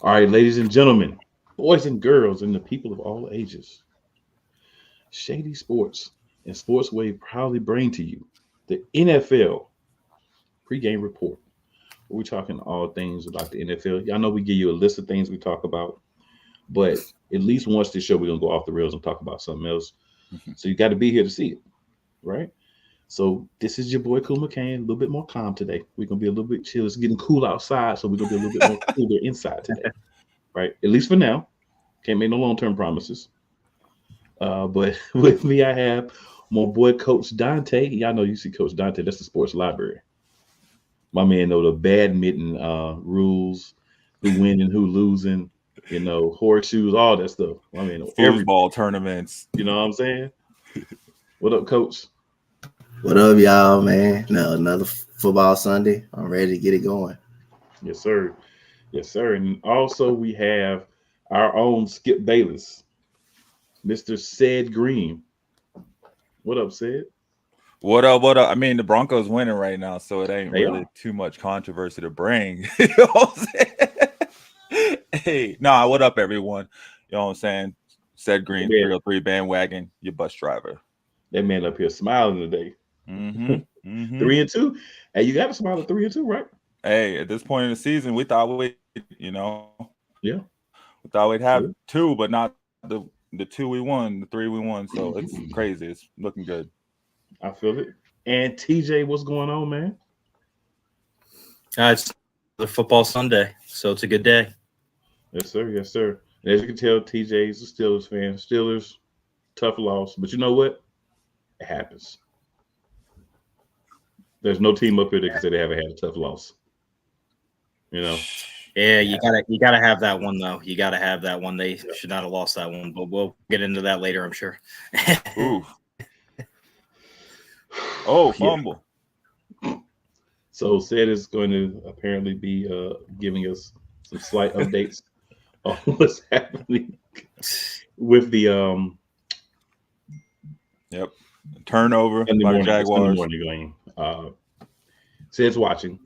All right, ladies and gentlemen, boys and girls, and the people of all ages, Shady Sports and Sports Wave proudly bring to you the NFL pregame report. We're talking all things about the NFL. Y'all know we give you a list of things we talk about, but at least once this show, we're gonna go off the rails and talk about something else. So you got to be here to see it, right? So this is your boy Cool McCain, a little bit more calm today. We're gonna be a little bit chill. It's getting cool outside, so we're gonna be a little bit more cooler inside today, right? At least for now. Can't make no long-term promises. But with me, I have my boy Coach Dante. Y'all know you see Coach Dante. That's the sports library. My man know the badminton rules, who winning, who losing, horseshoes, all that stuff. My man know everything. Foosball tournaments. You know what I'm saying? What up, Coach? What up, y'all, man? No, another football Sunday. I'm ready to get it going. Yes, sir. Yes, sir. And also we have our own Skip Bayless, Mr. Said Green. What up, Said? What up? What up? I mean, the Broncos winning right now, so it ain't They really are. too much controversy to bring. You know what I'm saying? Hey, nah, what up, everyone? You know what I'm saying? Said Green, Yeah. 303 bandwagon, your bus driver. That man up here smiling today. Mm-hmm. Mm-hmm. 3-2. Hey, you got to smile at 3-2, right? Hey, at this point in the season, we thought we Yeah. we thought we'd have two, but not the two we won, the three we won. So it's crazy. It's looking good. I feel it. And TJ, what's going on, man? It's the football Sunday, so it's a good day. Yes, sir. Yes, sir. And as you can tell, TJ's a Steelers fan. Steelers, tough loss. But you know what? It happens. There's no team up here that can say they haven't had a tough loss. You know? Yeah, you gotta have that one though. You gotta have that one. They should not have lost that one, but we'll get into that later, I'm sure. Ooh. Oh, fumble. So Sid is going to apparently be giving us some slight updates on what's happening with the turnover by the Jaguars. Morning game. Sid's watching.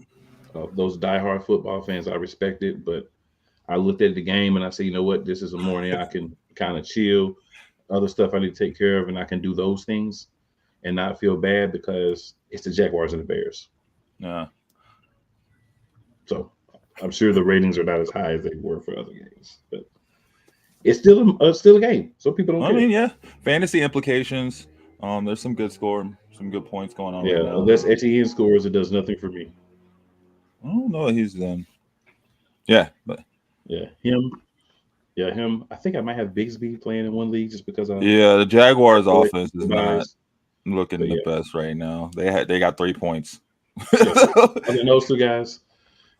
Those diehard football fans, I respect it, but I looked at the game and I said, you know what, this is a morning I can kind of chill. Other stuff I need to take care of, and I can do those things and not feel bad because it's the Jaguars and the Bears. Yeah. So I'm sure the ratings are not as high as they were for other games, but it's still a game. So people don't care. I mean, yeah, fantasy implications. There's some good score, some good points going on. Yeah, right now. unless Etienne scores, it does nothing for me. I don't know what he's done. Yeah, but him. I think I might have Bigsby playing in one league just because the Jaguars' offense is not looking the best right now. They got 3 points. I mean, those two guys,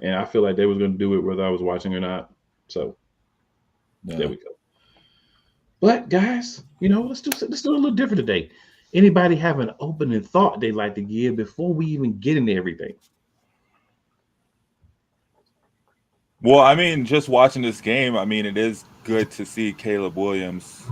and I feel like they was going to do it whether I was watching or not. So there we go. But guys, let's do a little different today. Anybody have an opening thought they'd like to give before we even get into everything? Well, I mean, just watching this game, I mean, it is good to see Caleb Williams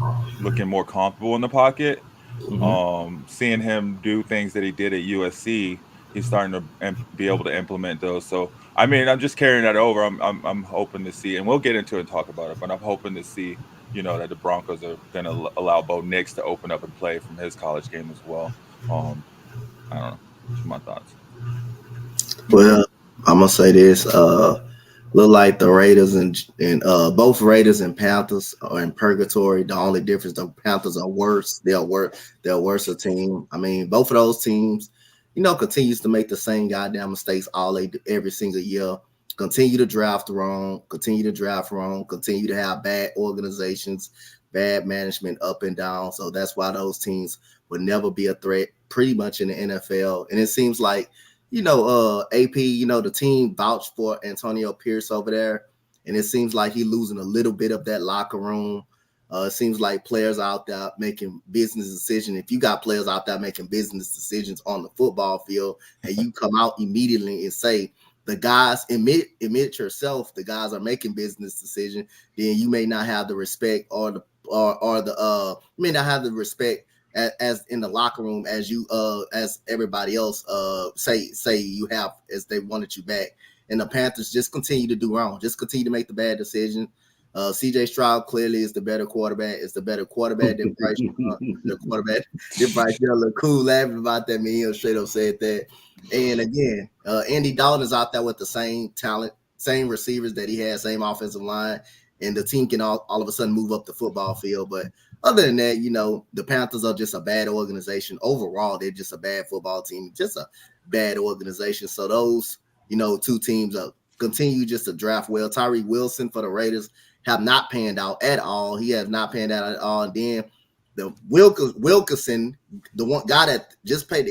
looking more comfortable in the pocket. Mm-hmm. Seeing him do things that he did at USC, he's starting to be able to implement those. So, I mean, I'm just carrying that over. I'm hoping to see, and we'll get into it and talk about it, but I'm hoping to see, that the Broncos are going to allow Bo Nix to open up and play from his college game as well. I don't know. Just my thoughts. Well, I'm going to say this. Look like the Raiders and both Raiders and Panthers are in purgatory. The only difference, the Panthers are worse. They're worse a team. I mean, both of those teams, continues to make the same goddamn mistakes every single year. Continue to draft wrong. Continue to have bad organizations, bad management up and down. So that's why those teams would never be a threat pretty much in the NFL. And it seems like, AP, the team vouched for Antonio Pierce over there, and it seems like he's losing a little bit of that locker room. It seems like players out there making business decisions. If you got players out there making business decisions on the football field, and you come out immediately and say the guys admit yourself, the guys are making business decisions, then you may not have the respect you may not have the respect as in the locker room as you as everybody else say you have as they wanted you back. and the Panthers just continue to do wrong, just continue to make the bad decision. CJ Stroud clearly is the better quarterback. Is the better quarterback than Bryce. The quarterback than Bryce Young. Look cool laughing about that. Me, he straight up said that. And again, Andy Dalton is out there with the same talent, same receivers that he has, same offensive line, and the team can all of a sudden move up the football field. But other than that, the Panthers are just a bad organization. Overall, they're just a bad football team, just a bad organization. So those, two teams continue just to draft well. Tyree Wilson for the Raiders have not panned out at all. He has not panned out at all. And then the Wilkerson, the one guy that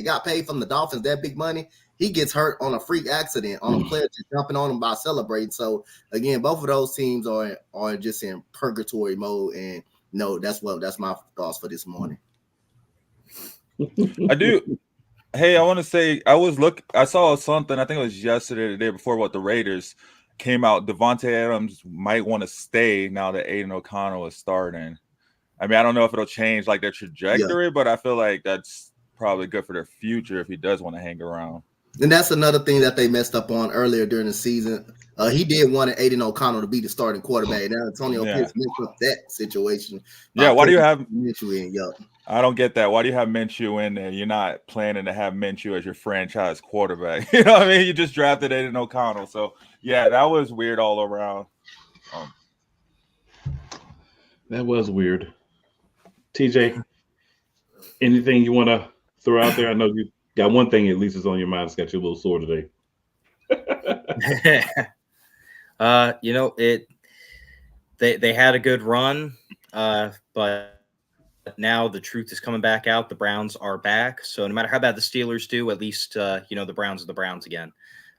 got paid from the Dolphins that big money, he gets hurt on a freak accident on a player just jumping on him by celebrating. So again, both of those teams are just in purgatory mode. And that's my thoughts for this morning. I do. Hey, I want to say I saw something. I think it was yesterday, or the day before, what the Raiders came out. Devontae Adams might want to stay now that Aiden O'Connell is starting. I mean, I don't know if it'll change like their trajectory, but I feel like that's probably good for their future if he does want to hang around. And that's another thing that they messed up on earlier during the season. He did want Aiden O'Connell to be the starting quarterback. Now Antonio Pierce messed up that situation. Yeah, why do you have Minshew in? I don't get that. Why do you have Minshew in there? You're not planning to have Minshew as your franchise quarterback. You know what I mean? You just drafted Aiden O'Connell. So, yeah, that was weird all around. That was weird. TJ, anything you want to throw out there? I know you got one thing at least is on your mind. It's got you a little sore today. They had a good run, but now the truth is coming back out. The Browns are back. So no matter how bad the Steelers do, at least the Browns are the Browns again.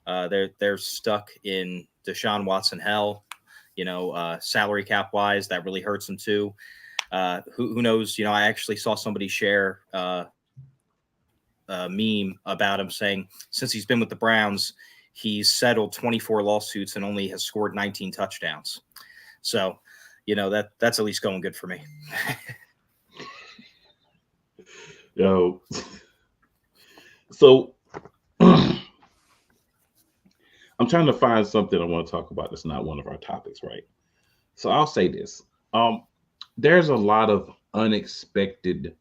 They're stuck in Deshaun Watson hell. Salary cap wise, that really hurts them too. Who knows? I actually saw somebody share a meme about him saying since he's been with the Browns, he's settled 24 lawsuits and only has scored 19 touchdowns. So, that's at least going good for me. Yo, so I'm trying to find something I want to talk about that's not one of our topics, right? So I'll say this. There's a lot of unexpected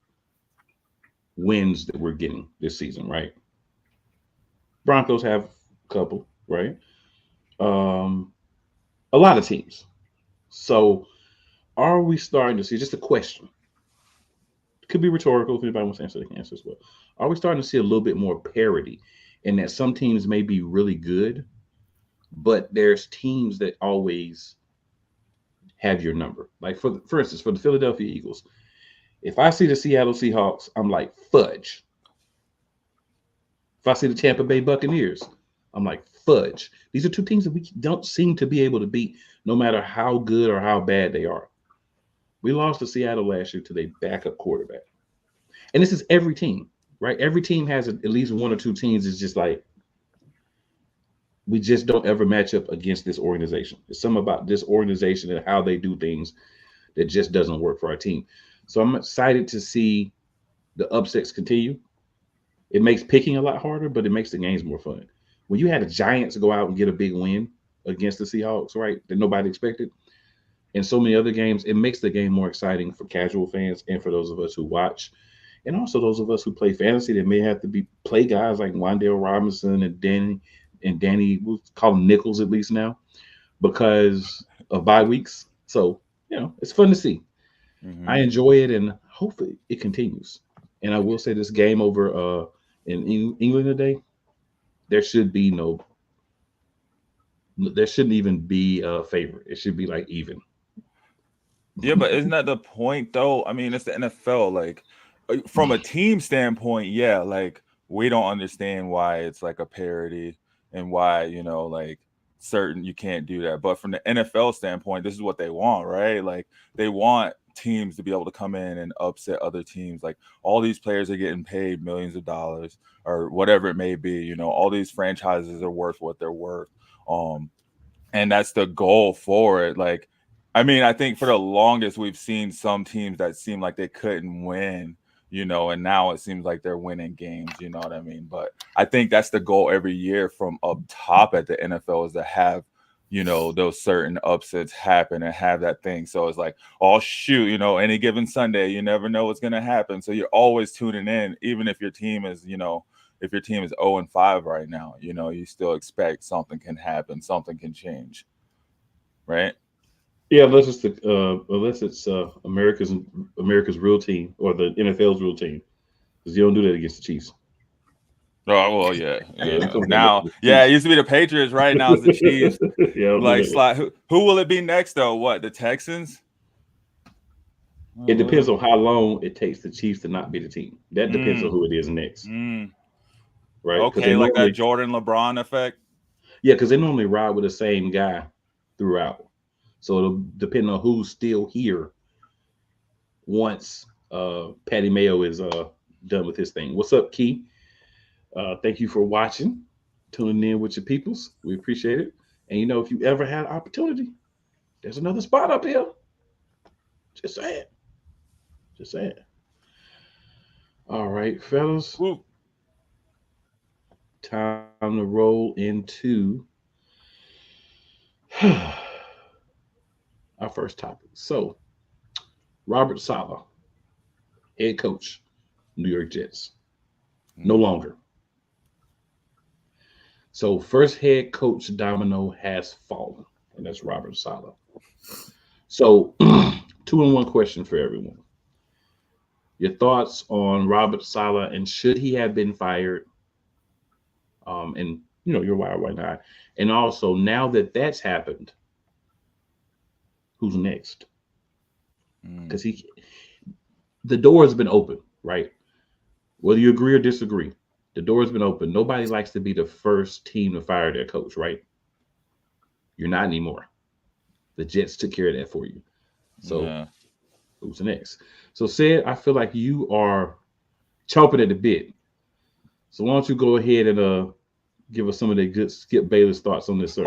wins that we're getting this season, right? Broncos have a couple, right? A lot of teams. So are we starting to see, just a question, could be rhetorical, if anybody wants to answer, they can answer as well. Are we starting to see a little bit more parity in that some teams may be really good, but there's teams that always have your number? Like for instance, for the Philadelphia Eagles, if I see the Seattle Seahawks, I'm like, fudge. If I see the Tampa Bay Buccaneers, I'm like, fudge. These are two teams that we don't seem to be able to beat, no matter how good or how bad they are. We lost to Seattle last year to their backup quarterback. And this is every team, right? Every team has at least one or two teams. It's just like, we just don't ever match up against this organization. It's something about this organization and how they do things that just doesn't work for our team. So I'm excited to see the upsets continue. It makes picking a lot harder, but it makes the games more fun. When you had the Giants go out and get a big win against the Seahawks, right, that nobody expected, and so many other games, it makes the game more exciting for casual fans and for those of us who watch, and also those of us who play fantasy that may have to play guys like Wan'Dale Robinson and Danny, we'll call him Nichols at least now, because of bye weeks. So, it's fun to see. Mm-hmm. I enjoy it, and hopefully it continues. And I will say this game over in England today, there shouldn't even be a favorite. It should be like even. Yeah, but isn't that the point though? I mean, it's the NFL. Like, from a team standpoint, yeah, like we don't understand why it's like a parity and why, like certain you can't do that. But from the NFL standpoint, this is what they want, right? Like they want teams to be able to come in and upset other teams. Like all these players are getting paid millions of dollars or whatever it may be. All these franchises are worth what they're worth. And that's the goal for it. Like, I mean, I think for the longest we've seen some teams that seem like they couldn't win and now it seems like they're winning games, you know what I mean? But I think that's the goal every year from up top at the NFL is to have, those certain upsets happen and have that thing. So it's like, oh shoot, any given Sunday, you never know what's gonna happen. So you're always tuning in, even if your team is, if your team is 0-5 right now, you still expect something can happen, something can change. Right? Yeah, unless it's America's real team or the NFL's real team, because you don't do that against the Chiefs. Oh well, yeah. Yeah, we come here Now, looking for the yeah, it Chiefs. used to be the Patriots, right? Now it's the Chiefs. Yeah, don't do Like, that. who will it be next though? What, the Texans? It depends on how long it takes the Chiefs to not be the team. That depends on Mm, who it is next, mm. right? Because Okay, like that Jordan LeBron effect. they normally ride with the same guy throughout. So it'll depend on who's still here once Patty Mayo is done with his thing. What's up, Key? Thank you for watching, tuning in with your peoples. We appreciate it. And if you ever had opportunity, there's another spot up here. Just saying. Just saying. All right, fellas. Ooh. Time to roll into our first topic. So, Robert Saleh, head coach, New York Jets, no longer. So, first head coach domino has fallen, and that's Robert Saleh. So, 2-in-1 question for everyone. Your thoughts on Robert Saleh, and should he have been fired? And your why not? And also, now that that's happened, who's next? Because the door has been open, right? Whether you agree or disagree, the door has been open. Nobody likes to be the first team to fire their coach, right? You're not anymore. The Jets took care of that for you. So Yeah. who's next? So, Sid, I feel like you are chomping at the bit. So why don't you go ahead and give us some of the good Skip Bayless thoughts on this, sir?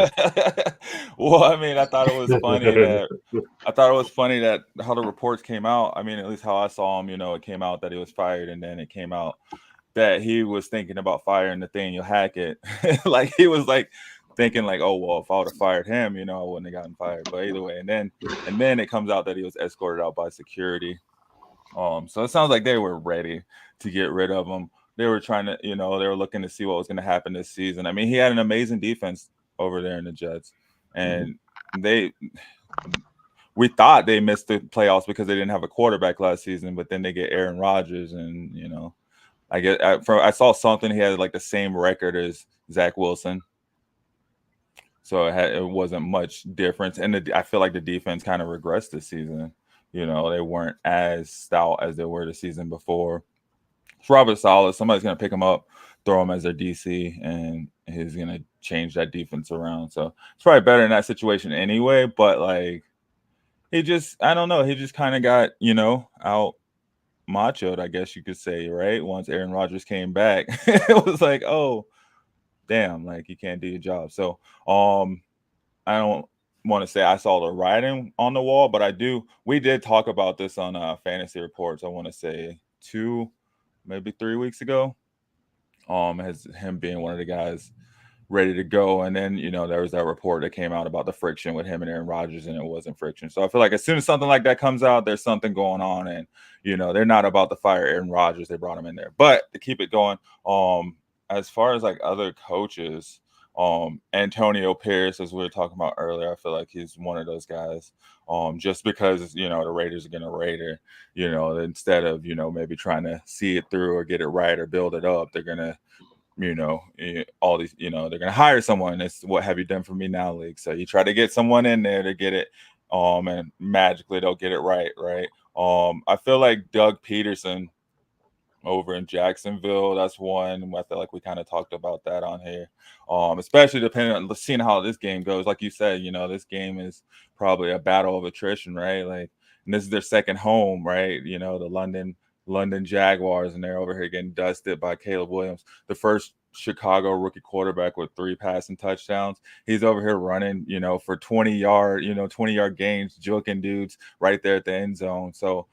Well, I mean, I thought it was funny that how the reports came out. I mean, at least how I saw him, it came out that he was fired, and then it came out that he was thinking about firing Nathaniel Hackett. Like he was like thinking like, oh well, if I would have fired him, I wouldn't have gotten fired. But either way, and then it comes out that he was escorted out by security. So it sounds like they were ready to get rid of him. They were trying to, they were looking to see what was going to happen this season. I mean, he had an amazing defense over there in the Jets, and we thought they missed the playoffs because they didn't have a quarterback last season, but then they get Aaron Rodgers, and I saw something, he had like the same record as Zach Wilson, so it wasn't much difference, and I feel like the defense kind of regressed this season. They weren't as stout as they were the season before. It's Robert Saleh. Somebody's going to pick him up, throw him as their DC, and he's going to change that defense around. So it's probably better in that situation anyway. But like, I don't know. He just kind of got, out machoed, I guess you could say, right? Once Aaron Rodgers came back, it was like, oh, damn, like you can't do your job. So I don't want to say I saw the writing on the wall, but we did talk about this on Fantasy Reports, I want to say 2, maybe 3 weeks ago, as him being one of the guys ready to go. And then, there was that report that came out about the friction with him and Aaron Rodgers, and it wasn't friction. So I feel like as soon as something like that comes out, there's something going on, and, they're not about to fire Aaron Rodgers. They brought him in there. But to keep it going, as far as like other coaches, Antonio Pierce, as we were talking about earlier, I feel like he's one of those guys. Just because the Raiders are gonna Raider, instead of maybe trying to see it through or get it right or build it up, they're gonna all these they're gonna hire someone. It's what have you done for me now, league. So you try to get someone in there to get it, and magically they'll get it right. I feel like Doug Peterson over in Jacksonville, that's one. I feel like we kind of talked about that on here, especially depending on seeing how this game goes. Like you said, this game is probably a battle of attrition, right? Like, and this is their second home, right? The London Jaguars, and they're over here getting dusted by Caleb Williams, the first Chicago rookie quarterback with 3 passing touchdowns. He's over here running, for 20-yard gains, joking dudes right there at the end zone. So,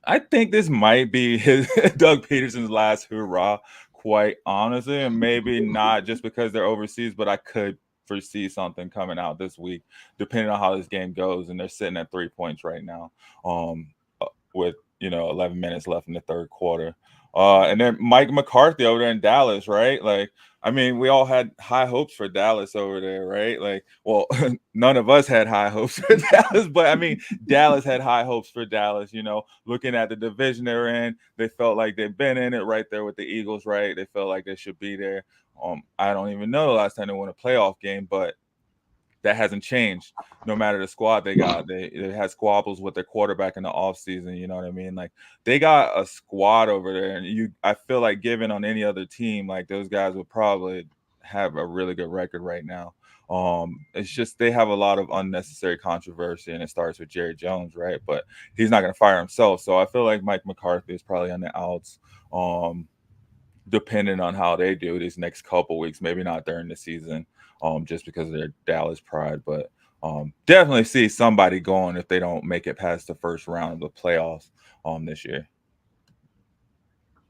I think this might be his Doug Peterson's last hurrah, quite honestly, and maybe not just because they're overseas, but I could foresee something coming out this week, depending on how this game goes. And they're sitting at 3 points right now, with 11 minutes left in the third quarter. And then Mike McCarthy over there in Dallas, right? Like, I mean, we all had high hopes for Dallas over there, right? Like, well, none of us had high hopes for Dallas, but I mean, Dallas had high hopes for Dallas, looking at the division they're in, they felt like they've been in it right there with the Eagles, right? They felt like they should be there. I don't even know the last time they won a playoff game, but that hasn't changed. No matter the squad they got, they had squabbles with their quarterback in the offseason. You know what I mean? Like, they got a squad over there, and I feel like given on any other team, like, those guys would probably have a really good record right now. It's just they have a lot of unnecessary controversy, and it starts with Jerry Jones, right? But he's not going to fire himself, so I feel like Mike McCarthy is probably on the outs. Depending on how they do these next couple weeks, maybe not during the season. Just because of their Dallas pride, but definitely see somebody going if they don't make it past the first round of the playoffs this year.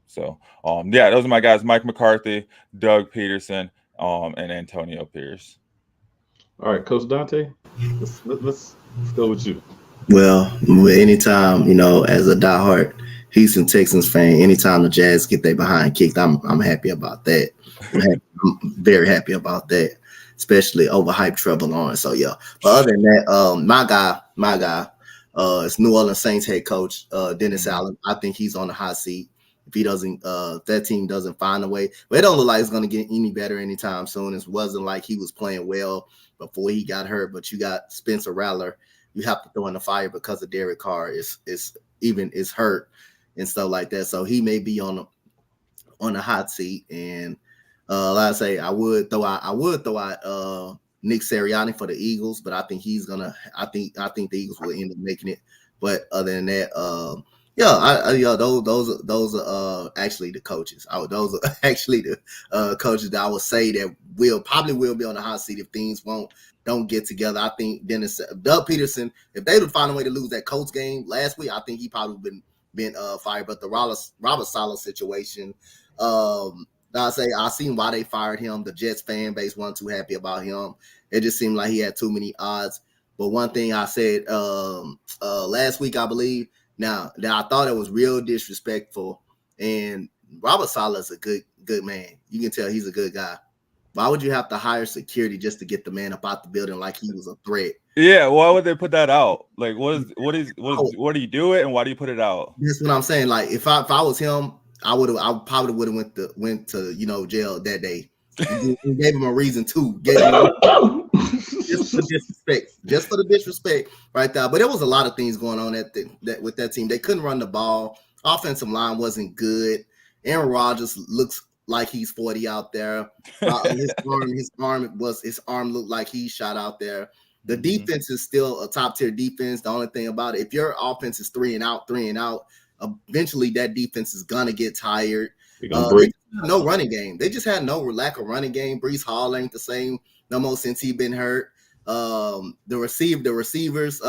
So yeah, those are my guys: Mike McCarthy, Doug Peterson, and Antonio Pierce. All right, Coach Dante, let's go with you. Well, anytime, as a diehard Houston Texans fan, anytime the Jazz get their behind kicked, I'm happy about that. I'm very happy about that, especially overhyped Trevor Lawrence. So yeah. But other than that, my guy, is New Orleans Saints head coach Dennis Allen. I think he's on the hot seat. If he doesn't, that team doesn't find a way, but it don't look like it's going to get any better anytime soon. It wasn't like he was playing well before he got hurt, but you got Spencer Rattler. You have to throw in the fire because of Derek Carr is hurt and stuff like that. So he may be on the hot seat. And like I say, I would throw out Nick Sirianni for the Eagles, but I think I think the Eagles will end up making it. But other than that, those are actually the coaches. Those are actually the coaches that I would say that probably will be on the hot seat if things don't get together. I think Doug Peterson, if they would find a way to lose that Colts game last week, I think he probably been fired. But the Robert Saleh situation, I seen why they fired him. The Jets fan base wasn't too happy about him. It just seemed like he had too many odds. But one thing I said last week, I believe, now that I thought it was real disrespectful, and Robert Saleh is a good man. You can tell he's a good guy. Why would you have to hire security just to get the man up out the building like he was a threat? Yeah, why would they put that out? Like, what do you do it, and why do you put it out? That's what I'm saying. Like, if I was him, I probably would have went to jail that day. He gave him a reason too. Just for the disrespect right there. But there was a lot of things going on with that team. They couldn't run the ball. Offensive line wasn't good. Aaron Rodgers looks like he's 40 out there. His arm looked like he shot out there. The defense is still a top tier defense. The only thing about it, if your offense is three and out, eventually that defense is gonna get tired. No running game. They just had no lack of running game. Breece Hall ain't the same no more since he been hurt. The receivers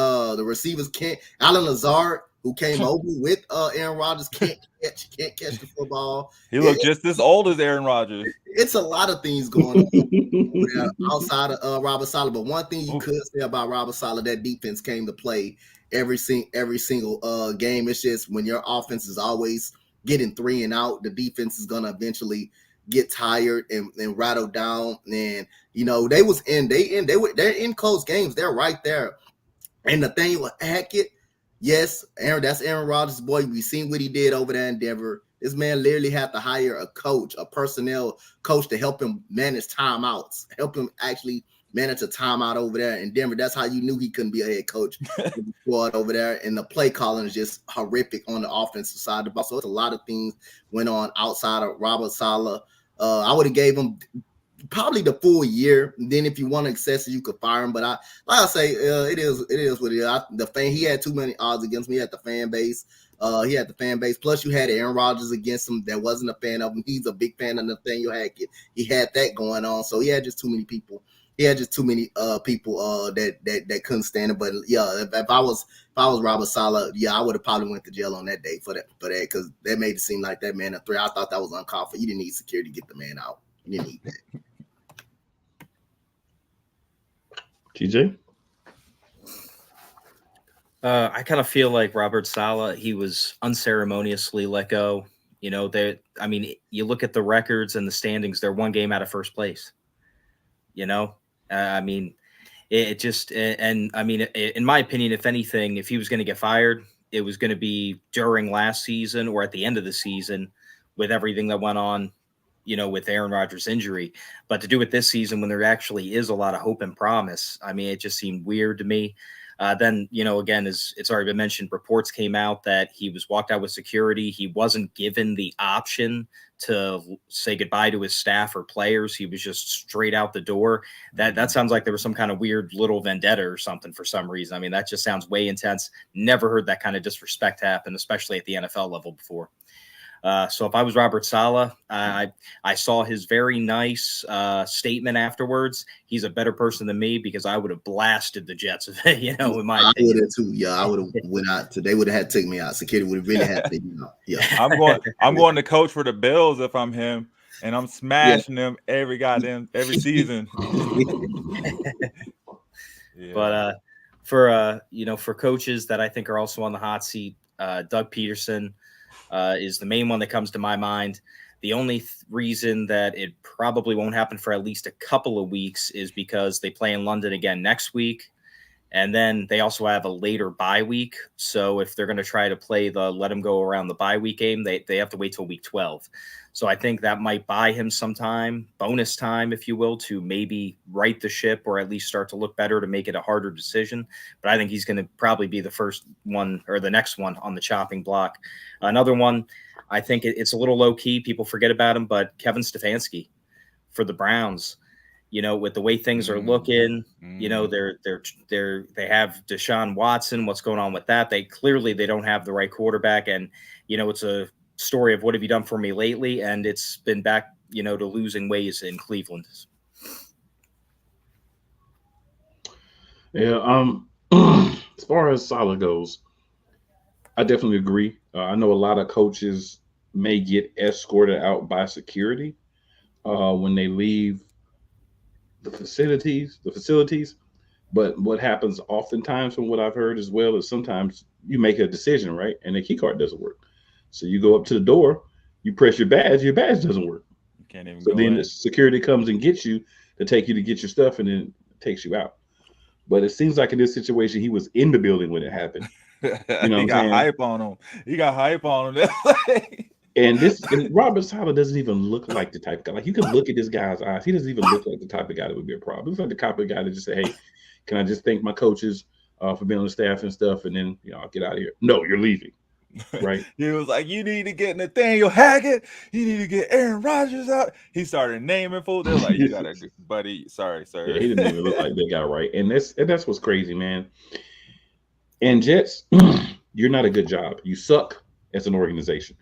can't. Alan Lazard, who came over with Aaron Rodgers, can't catch the football. He looked just as old as Aaron Rodgers. It's a lot of things going on outside of Robert Saleh. But one thing you could say about Robert Saleh, that defense came to play every single game. It's just when your offense is always getting three and out, the defense is gonna eventually get tired and rattle down. And they're in close games. They're right there. And the thing with Hackett, yes, that's Aaron Rodgers' boy. We seen what he did over there in Denver. This man literally had to hire a personnel coach to help him manage timeouts, help him actually manage a timeout over there in Denver. That's how you knew he couldn't be a head coach with the squad over there. And the play calling is just horrific on the offensive side of the ball. So it's a lot of things went on outside of Robert Saleh. I would have gave him probably the full year. And then if you want to excessive, you could fire him. But it is what it is. He had too many odds against me. He had the fan base. Plus, you had Aaron Rodgers against him that wasn't a fan of him. He's a big fan of Nathaniel Hackett. He had that going on. So he had just too many people He had just too many people that couldn't stand it. But yeah, if I was Robert Saleh, yeah, I would have probably went to jail on that day for that because that made it seem like that man a threat. I thought that was uncalled for. You didn't need security to get the man out. You didn't need that. TJ? I kind of feel like Robert Saleh, he was unceremoniously let go. You know, you look at the records and the standings, they're one game out of first place. You know, I mean, it just, and I mean, in my opinion, if anything, if he was going to get fired, it was going to be during last season or at the end of the season with everything that went on, you know, with Aaron Rodgers' injury. But to do it this season when there actually is a lot of hope and promise, I mean, it just seemed weird to me. Then, you know, again, as it's already been mentioned, reports came out that he was walked out with security. He wasn't given the option to say goodbye to his staff or players. He was just straight out the door. That sounds like there was some kind of weird little vendetta or something for some reason. I mean, that just sounds way intense. Never heard that kind of disrespect happen, especially at the NFL level before. So if I was Robert Saleh, I saw his very nice statement afterwards. He's a better person than me because I would have blasted the Jets, you know, in my I opinion. would have too. Yeah, I would have went out. They would have had to take me out. Security would have really had to take me out. Yeah, I'm going to coach for the Bills if I'm him, and I'm smashing them every season. Yeah. But for you know, for coaches that I think are also on the hot seat, Doug Peterson is the main one that comes to my mind. The only reason that it probably won't happen for at least a couple of weeks is because they play in London again next week. And then they also have a later bye week. So if they're going to try to play the let him go around the bye week game, they have to wait till week 12. So I think that might buy him some time, bonus time, if you will, to maybe right the ship or at least start to look better to make it a harder decision. But I think he's going to probably be the first one or the next one on the chopping block. Another one, I think it's a little low key. People forget about him, but Kevin Stefanski for the Browns. You know, with the way things are looking, you know, they have Deshaun Watson. What's going on with that? They don't have the right quarterback, and you know, it's a story of what have you done for me lately, and it's been back, you know, to losing ways in Cleveland. Yeah. As far as Saleh goes, I definitely agree. I know a lot of coaches may get escorted out by security when they leave the facilities. But what happens oftentimes, from what I've heard as well, is sometimes you make a decision, right, and the key card doesn't work. So you go up to the door, you press your badge doesn't work. You can't even so go then in. The security comes and gets you to take you to get your stuff, and then takes you out. But it seems like in this situation, he was in the building when it happened. You know, he what got I'm saying? hype on him. He got hype on him. And Robert Saleh doesn't even look like the type of guy. Like, you can look at this guy's eyes. He doesn't even look like the type of guy that would be a problem. He looks like the type of guy that just say, "Hey, can I just thank my coaches for being on the staff and stuff, and then I'll get out of here." No, you're leaving, right? He was like, "You need to get Nathaniel Hackett. You need to get Aaron Rodgers out." He started naming fools. They're like, "You got a buddy. Sorry, sir." Yeah, he didn't even look like that guy, right? And that's what's crazy, man. And Jets, you're not a good job. You suck as an organization.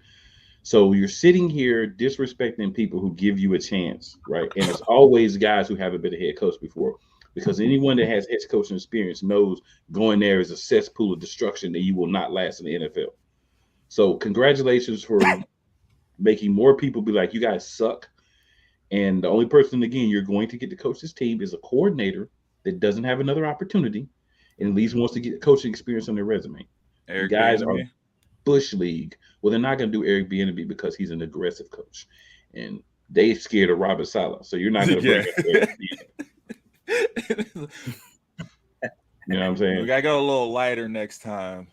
So you're sitting here disrespecting people who give you a chance, right? And it's always guys who haven't been a head coach before, because anyone that has head coaching experience knows going there is a cesspool of destruction that you will not last in the NFL. So congratulations for making more people be like, you guys suck. And the only person, again, you're going to get to coach this team is a coordinator that doesn't have another opportunity and at least wants to get coaching experience on their resume. Eric You guys Bieniemy. are Bush League. Well, they're not going to do Eric Bieniemy because he's an aggressive coach, and they scared of Robert Saleh. So you're not going to bring up Eric Bieniemy. You know what I'm saying? We gotta go a little lighter next time.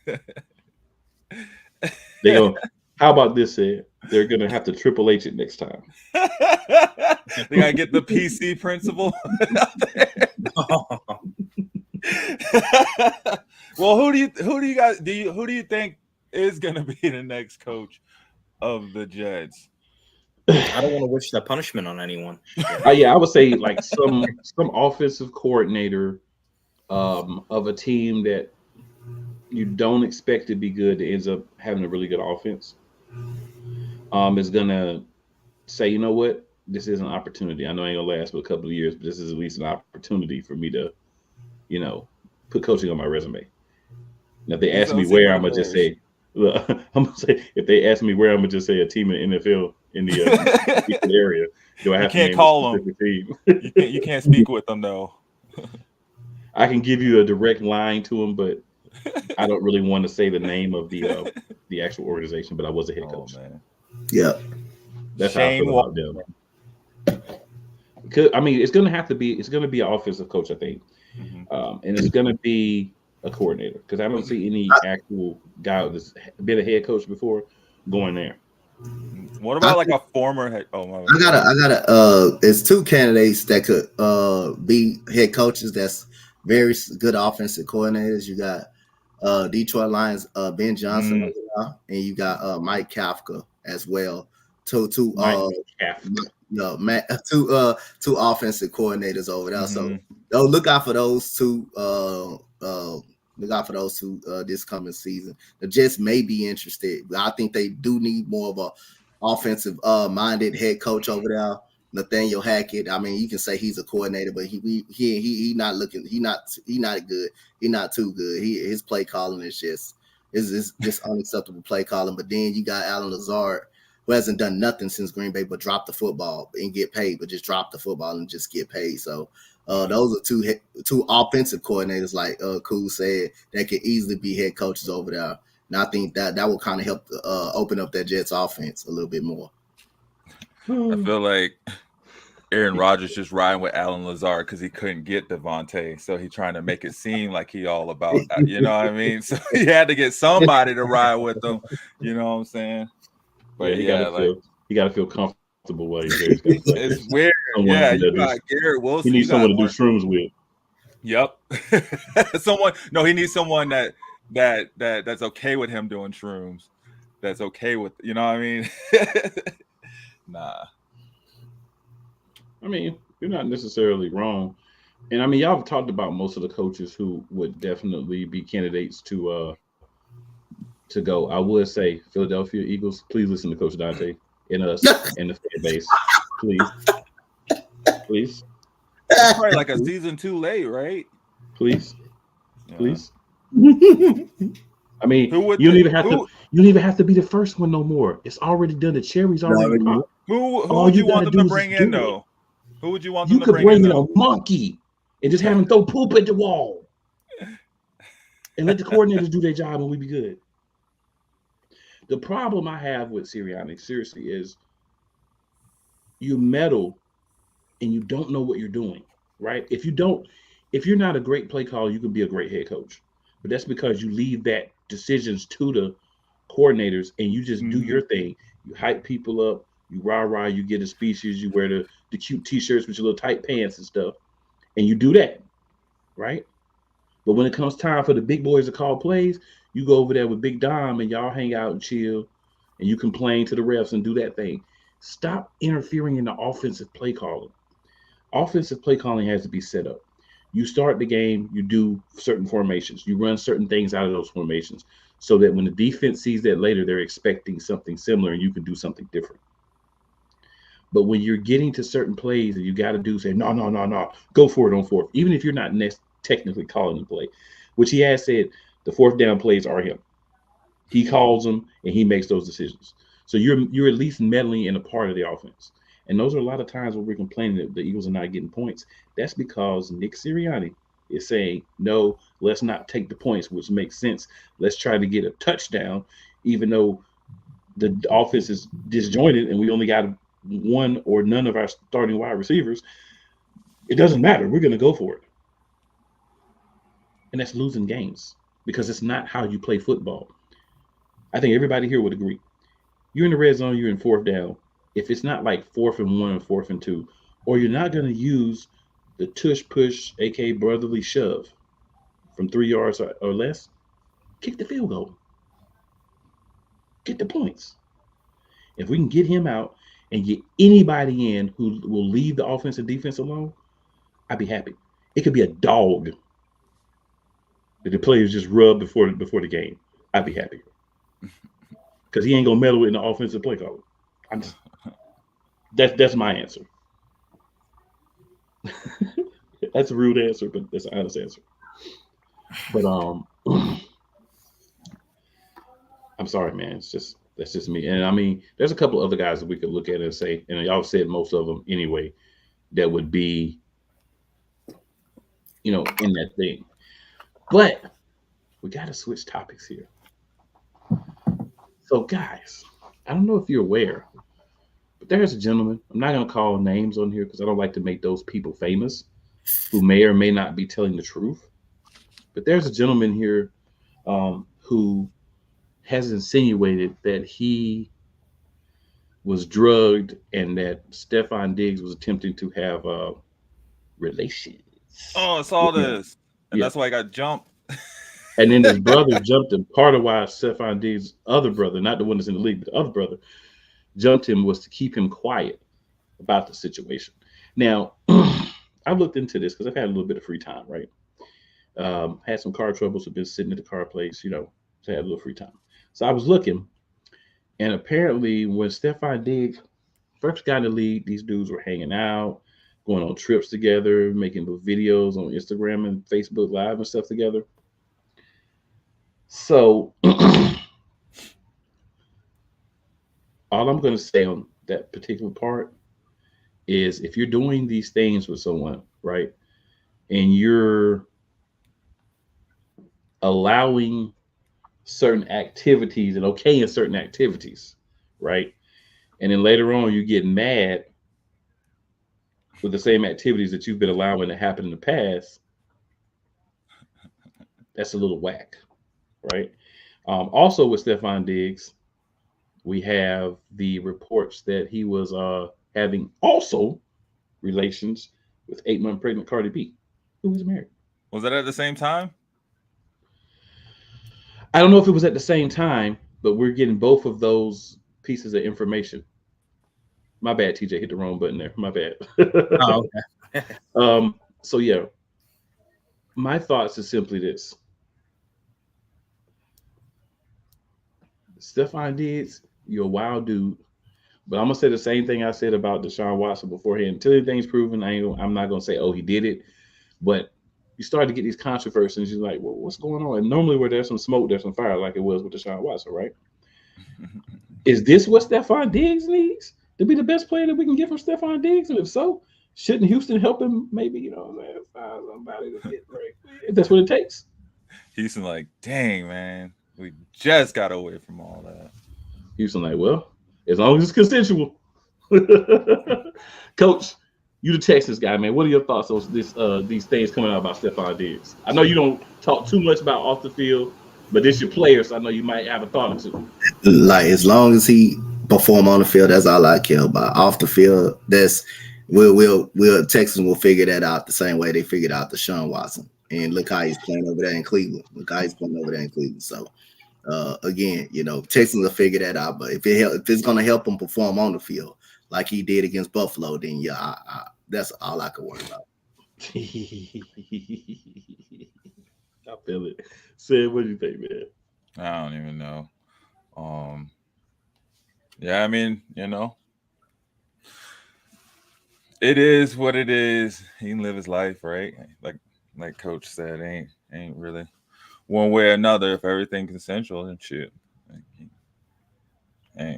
They go. How about this? They're going to have to Triple H it next time. They gotta get the PC principle out there. Well, who do you think is gonna be the next coach of the Jets? I don't want to wish that punishment on anyone. Yeah, I would say like some offensive coordinator of a team that you don't expect to be good that ends up having a really good offense is gonna say, you know what, this is an opportunity. I know it ain't gonna last but a couple of years, but this is at least an opportunity for me to, you know, put coaching on my resume. Now, if they He's ask the me OC where, for I'm the gonna just Bears. say, look, I'm gonna say if they ask me where, I'm gonna just say a team in the NFL in the area. Do I You have to can't name a call him. specific team? You can't speak with them though. I can give you a direct line to them, but I don't really want to say the name of the actual organization. But I was a head Oh coach. man. Yeah. That's how I Shane feel about them. I mean, it's gonna have to be. It's gonna be an offensive coach, I think, Mhm. and it's gonna be a coordinator because I don't see any actual guy that's been a head coach before going there. What I about like a former head? Oh my I bad. Go gotta, ahead. I gotta. It's two candidates that could be head coaches. That's very good offensive coordinators. You got Detroit Lions Ben Johnson Mm, over there, and you got Mike Kafka as well. Two Mike Kafka. no, two offensive coordinators over there. So mhm. look out for those two. Look out for those two this coming season. The Jets may be interested, but I think they do need more of a offensive minded head coach over there. Nathaniel Hackett. I mean, you can say he's a coordinator, but he not looking. He not good. He not too good. His play calling is just unacceptable play calling. But then you got Alan Lazard, who hasn't done nothing since Green Bay but drop the football and get paid, but just drop the football and just get paid. So those are two offensive coordinators, like Cool said, that could easily be head coaches over there. And I think that will kind of help open up that Jets offense a little bit more. I feel like Aaron Rodgers just riding with Alan Lazard because he couldn't get Devontae, so he trying to make it seem like he all about, you know what I mean? So he had to get somebody to ride with him. You know what I'm saying? Yeah, But yeah, like he gotta feel comfortable while he's there. He's got like it's weird. someone Yeah, you that got Garrett he Wilson. You needs someone got to do one. shrooms with. Yep. Someone. No, he needs someone that's okay with him doing shrooms. That's okay with, you know what I mean? Nah. I mean, you're not necessarily wrong. And I mean, y'all have talked about most of the coaches who would definitely be candidates to go. I would say Philadelphia Eagles. Please listen to Coach Dante and us and the fan base. Please, please, That's probably like a season too late, right? please, Yeah. please. I mean, Who would you don't the, even have to. You don't even have to be the first one no more. It's already done. The cherry's already popped. who All would you you got want to them to do is bring just in do it. though? Who would you want them You to could bring in bring in though? a monkey and just have him throw poop at the wall and let the coordinators do their job and we be good. The problem I have with Sirianni, seriously, is you meddle and you don't know what you're doing, right? If you're not a great play caller, you can be a great head coach. But that's because you leave that decisions to the coordinators and you just do Mhm. your thing. You hype people up, you rah-rah, you get the speeches, you wear the cute t-shirts with your little tight pants and stuff, and you do that, right? But when it comes time for the big boys to call plays, you go over there with Big Dom and y'all hang out and chill and you complain to the refs and do that thing. Stop interfering in the offensive play calling. Offensive play calling has to be set up. You start the game, you do certain formations, you run certain things out of those formations so that when the defense sees that later, they're expecting something similar and you can do something different. But when you're getting to certain plays and you got to do say, no, no, no, no, go for it on fourth, even if you're not technically calling the play, which he has said the fourth down plays are him. He calls them and he makes those decisions. So you're at least meddling in a part of the offense. And those are a lot of times where we're complaining that the Eagles are not getting points. That's because Nick Sirianni is saying, no, let's not take the points, which makes sense. Let's try to get a touchdown, even though the offense is disjointed and we only got one or none of our starting wide receivers. It doesn't matter. We're going to go for it. And that's losing games because it's not how you play football. I think everybody here would agree. You're in the red zone, you're in fourth down. If it's not like 4th and 1 and 4th and 2, or you're not going to use the tush push, aka brotherly shove from 3 yards or less, kick the field goal. Get the points. If we can get him out and get anybody in who will leave the offense and defense alone, I'd be happy. It could be a dog that the players just rub before the game. I'd be happy because he ain't gonna meddle in the offensive play call. I'm just That's my answer. That's a rude answer, but that's an honest answer. But I'm sorry, man. It's just that's just me. And I mean, there's a couple other guys that we could look at and say, and y'all said most of them anyway, that would be, in that thing. But we got to switch topics here. So, guys, I don't know if you're aware, but there's a gentleman. I'm not going to call names on here because I don't like to make those people famous who may or may not be telling the truth. But there's a gentleman here who has insinuated that he was drugged and that Stephon Diggs was attempting to have relations. Oh, I saw Yeah. this. And that's why I got jumped. And then his brother jumped him. Part of why Stephon Diggs' other brother, not the one that's in the league, but the other brother, jumped him was to keep him quiet about the situation. Now, I've looked into this because I've had a little bit of free time, right? Had some car troubles, have been sitting at the car place, so I had a little free time. So I was looking, and apparently when Stephon Diggs first got in the league, these dudes were hanging out, going on trips together, making little videos on Instagram and Facebook Live and stuff together. So all I'm going to say on that particular part is if you're doing these things with someone, right, and you're allowing certain activities and okaying certain activities, right, and then later on you get mad with the same activities that you've been allowing to happen in the past, that's a little whack, right? Also with Stephon Diggs, we have the reports that he was having also relations with 8-month pregnant Cardi B, who was married. Was that at the same time? I don't know if it was at the same time, but we're getting both of those pieces of information. My bad, TJ, hit the wrong button there. My bad. Oh, okay. So yeah, my thoughts is simply this. Stephon Diggs, you're a wild dude. But I'm gonna say the same thing I said about Deshaun Watson beforehand. Until anything's proven, I'm not gonna say, oh, he did it. But you start to get these controversies. You're like, well, what's going on? And normally, where there's some smoke, there's some fire, like it was with Deshaun Watson, right? Is this what Stephon Diggs needs to be the best player that we can get from Stephon Diggs? And if so, shouldn't Houston help him? Maybe find somebody to get right. If that's what it takes. Houston, like, dang, man, we just got away from all that. Houston, like, well, as long as it's consensual. Coach, you the Texas guy, man. What are your thoughts on these things coming out about Stephon Diggs? I know you don't talk too much about off the field, but this your player, so I know you might have a thought or two. Like, as long as he perform on the field, that's all I care about. Off the field, we'll Texans will figure that out the same way they figured out Deshaun Watson. And look how he's playing over there in Cleveland. So again, Texans will figure that out. But if it's going to help him perform on the field like he did against Buffalo, then yeah, that's all I can worry about. I feel it. Sid, what do you think, man? I don't even know. Yeah, I mean, it is what it is. He can live his life, right? Like Coach said, ain't really one way or another. If everything consensual and shit, he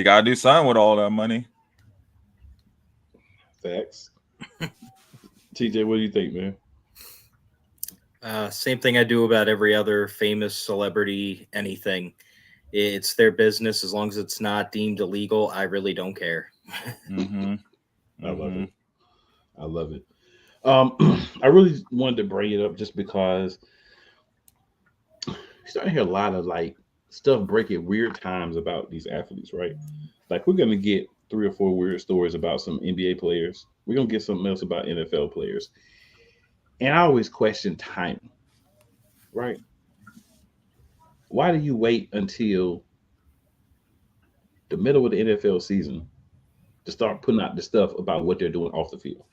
gotta do something with all that money. Facts. TJ, what do you think, man? Same thing I do about every other famous celebrity, anything. It's their business. As long as it's not deemed illegal, I really don't care. Mm-hmm. I love it. I love it. I really wanted to bring it up just because you start to hear a lot of stuff break at weird times about these athletes, right? Like, we're gonna get 3 or 4 weird stories about some NBA players. We're gonna get something else about NFL players. And I always question timing, right? Why do you wait until the middle of the NFL season to start putting out the stuff about what they're doing off the field?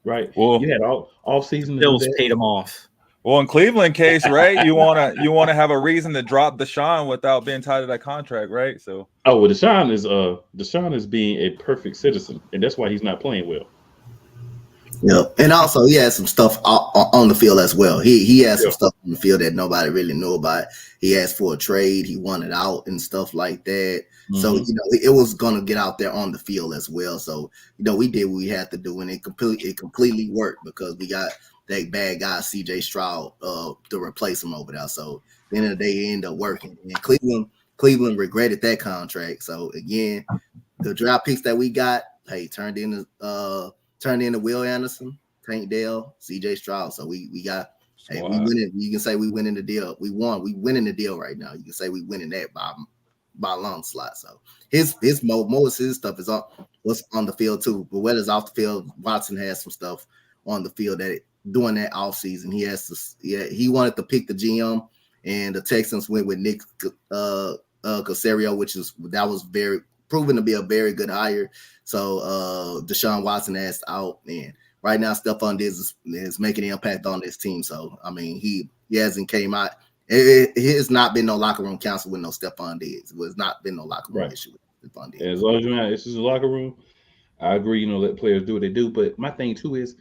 Right? Well, you had all season. Bills paid him off. Well, in Cleveland case, right? You wanna have a reason to drop Deshaun without being tied to that contract, right? So Oh, well, Deshaun is being a perfect citizen, and that's why he's not playing well. Yeah, and also he had some stuff on the field as well. He had some Yeah. stuff on the field that nobody really knew about. He asked for a trade, he wanted out and stuff like that. So Mhm. it was gonna get out there on the field as well. So we did what we had to do, and it completely worked because we got that bad guy C.J. Stroud to replace him over there. So at the end of the day, it ended up working. And Cleveland regretted that contract. So again, the draft picks that we got, hey, turned into Will Anderson, Tank Dell, C.J. Stroud. So we got, hey, we winning. You can say we winning the deal. We won. We winning the deal right now. You can say we winning that by a long slot. So his most of his stuff is what's on the field too. But whether it's off the field, Watson has some stuff on the field that during that offseason he has to. He wanted to pick the GM, and the Texans went with Nick Caserio, that was very proven to be a very good hire. So Deshaun Watson asked out, and right now Stephon Diggs is making an impact on this team. So I mean, he hasn't came out. It has not been no locker room council with no Stephon Diggs. It has not been no locker room issue with Stephon Diggs. As long as you're not, it's just a locker room. I agree. Let players do what they do. But my thing too is,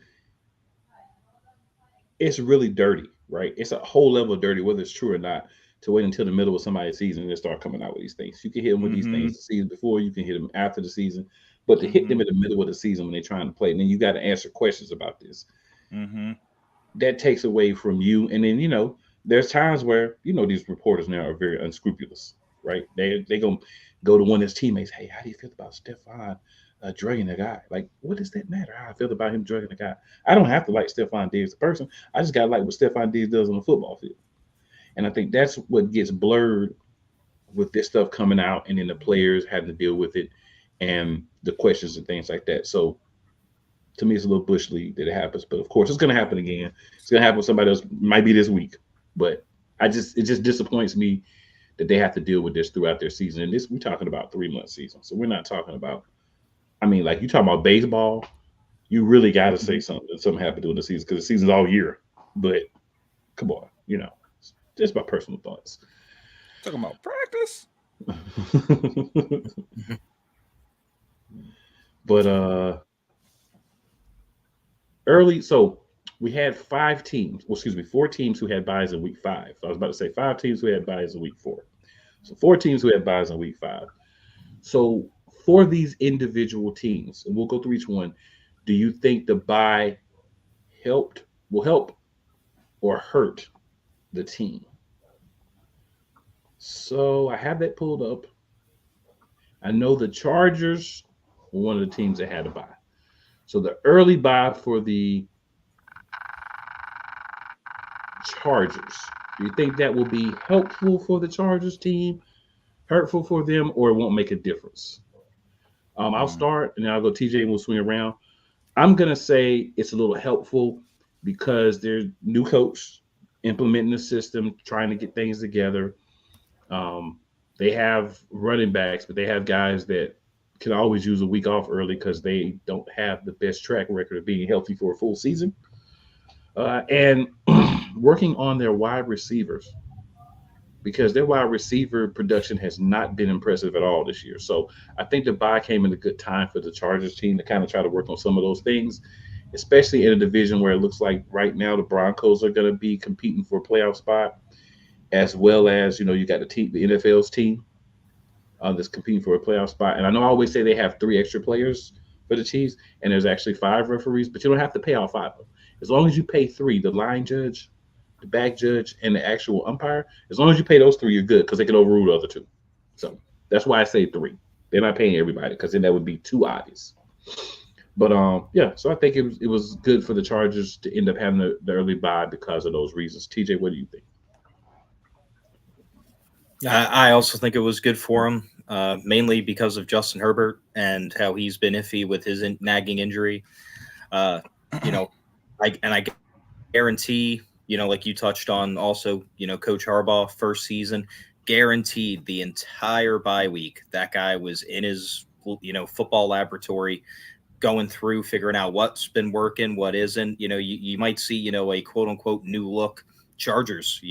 it's really dirty, right? It's a whole level of dirty, whether it's true or not, to wait until the middle of somebody's season and then start coming out with these things. You can hit them with these things the season before, you can hit them after the season, but to hit them in the middle of the season when they're trying to play, and then you got to answer questions about this. That takes away from you. And then, there's times where, these reporters now are very unscrupulous, right? They gonna go to one of his teammates. Hey, how do you feel about Stephon drugging a guy? Like, what does that matter? How I feel about him drugging a guy? I don't have to like Stephon Diggs the person. I just gotta like what Stephon Diggs does on the football field. And I think that's what gets blurred with this stuff coming out, and then the players having to deal with it, and the questions and things like that. So to me, it's a little bush league that it happens, but of course, it's going to happen again. It's going to happen with somebody else. Might be this week, but it just disappoints me that they have to deal with this throughout their season. And we're talking about 3-month season, so we're not talking about. I mean, like you talking about baseball, you really got to say something happened during the season because the season's all year. But come on, just my personal thoughts. Talking about practice. But early, so we had 4 teams who had buys in week 5. I was about to say 5 teams who had buys in week 4. So 4 teams who had buys in week 5. So for these individual teams, and we'll go through each one, do you think the buy will help or hurt the team? So I have that pulled up. I know the Chargers were one of the teams that had a buy. So the early buy for the Chargers, do you think that will be helpful for the Chargers team, hurtful for them, or it won't make a difference? I'll start, and then I'll go TJ, and we'll swing around. I'm going to say it's a little helpful because there's new coach implementing the system, trying to get things together. They have running backs, but they have guys that can always use a week off early because they don't have the best track record of being healthy for a full season. And working on their wide receivers, because their wide receiver production has not been impressive at all this year. So I think the bye came in a good time for the Chargers team to kind of try to work on some of those things, especially in a division where it looks like right now the Broncos are going to be competing for a playoff spot, as well as, you got the NFL's team that's competing for a playoff spot. And I know I always say they have 3 extra players for the Chiefs, and there's actually 5 referees, but you don't have to pay all 5 of them. As long as you pay 3, the line judge, the back judge, and the actual umpire, as long as you pay those 3, you're good because they can overrule the other 2. So that's why I say 3. They're not paying everybody because then that would be too obvious. But so I think it was good for the Chargers to end up having the early bye because of those reasons. TJ, what do you think? I also think it was good for him, mainly because of Justin Herbert and how he's been iffy with his nagging injury. I guarantee, like you touched on also, Coach Harbaugh first season, guaranteed the entire bye week that guy was in his, football laboratory going through, figuring out what's been working, what isn't. You might see, a quote unquote new look Chargers,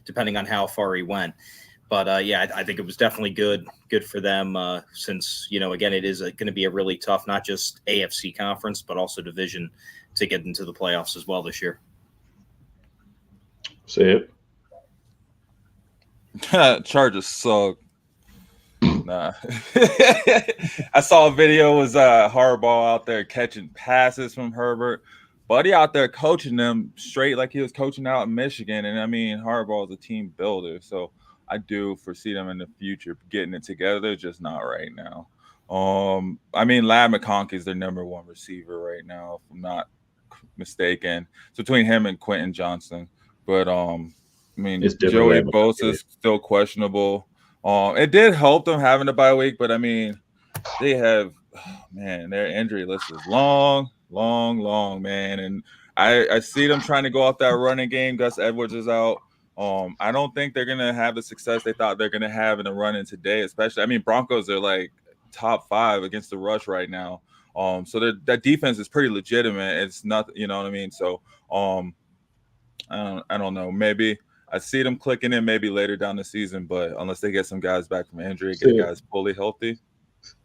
depending on how far he went. But I think it was definitely good for them since, again, it is going to be a really tough, not just AFC conference, but also division to get into the playoffs as well this year. Say it. Chargers suck. Nah. I saw a video was Harbaugh out there catching passes from Herbert. Buddy out there coaching them straight like he was coaching out in Michigan. And I mean, Harbaugh is a team builder. So I do foresee them in the future getting it together, just not right now. I mean, Lad McConkey is their number one receiver right now, if I'm not mistaken. It's between him and Quentin Johnson. But I mean, Joey Bosa is still questionable. It did help them having a bye week, but I mean, they have, their injury list is long, man. And I see them trying to go off that running game. Gus Edwards is out. I don't think they're gonna have the success they thought they're gonna have in the run in today, especially. I mean, Broncos are like top 5 against the rush right now. So that defense is pretty legitimate. It's not, you know what I mean. So I don't know. Maybe I see them clicking in maybe later down the season, but unless they get some guys back from injury, get guys fully healthy.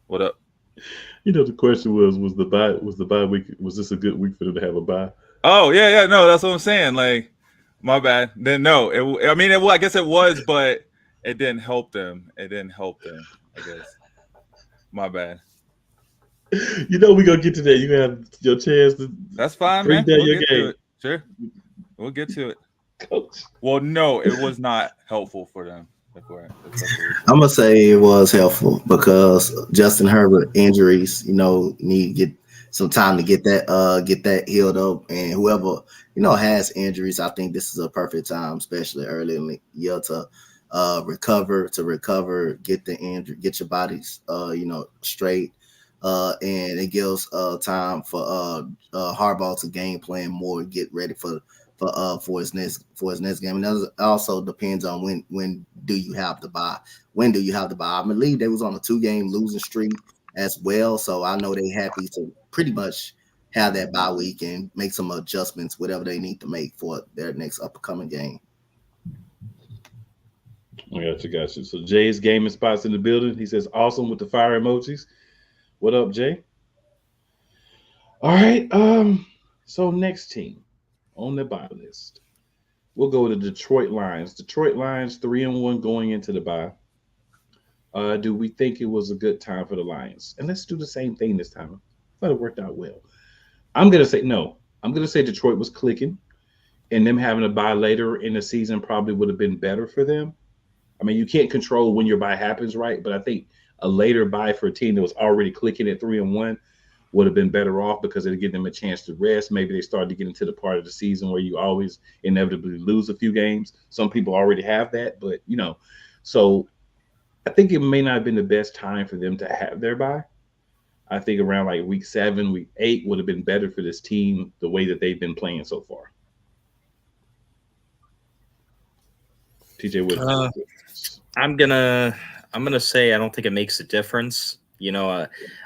What up? The question was the bye week, was this a good week for them to have a bye? Oh yeah, no, that's what I'm saying. Like, my bad. Then no, I guess it was, but it didn't help them. I guess. My bad. We're gonna get to that. You're gonna have your chance to. That's fine, man. We'll get to it. Sure, we'll get to it. Coach. Well, no, it was not helpful for them. I'm gonna say it was helpful because Justin Herbert injuries, need to get some time to get that healed up, and whoever has injuries, I think this is a perfect time, especially early in the year, to recover, get the injury, get your bodies straight, and it gives time for Harbaugh to game plan more, get ready for his next game. And that also depends on when do you have the bye. I believe they was on a 2-game losing streak as well, so I know they're happy to pretty much have that bye week and make some adjustments, whatever they need to make for their next upcoming game. I got you. So Jay's gaming spots in the building. He says awesome with the fire emojis. What up, Jay? All right. So next team on the bye list, we'll go to Detroit Lions. Detroit Lions 3-1 going into the bye. Do we think it was a good time for the Lions? And let's do the same thing this time. I thought it worked out well. I'm gonna say no. I'm gonna say Detroit was clicking, and them having a bye later in the season probably would have been better for them. I mean, you can't control when your bye happens, right? But I think a later bye for a team that was already clicking at 3-1 would have been better off because it'd give them a chance to rest. Maybe they started to get into the part of the season where you always inevitably lose a few games. Some people already have that, but so I think it may not have been the best time for them to have their bye. I think around like week 7, week 8 would have been better for this team the way that they've been playing so far. TJ, what? I'm gonna say I don't think it makes a difference.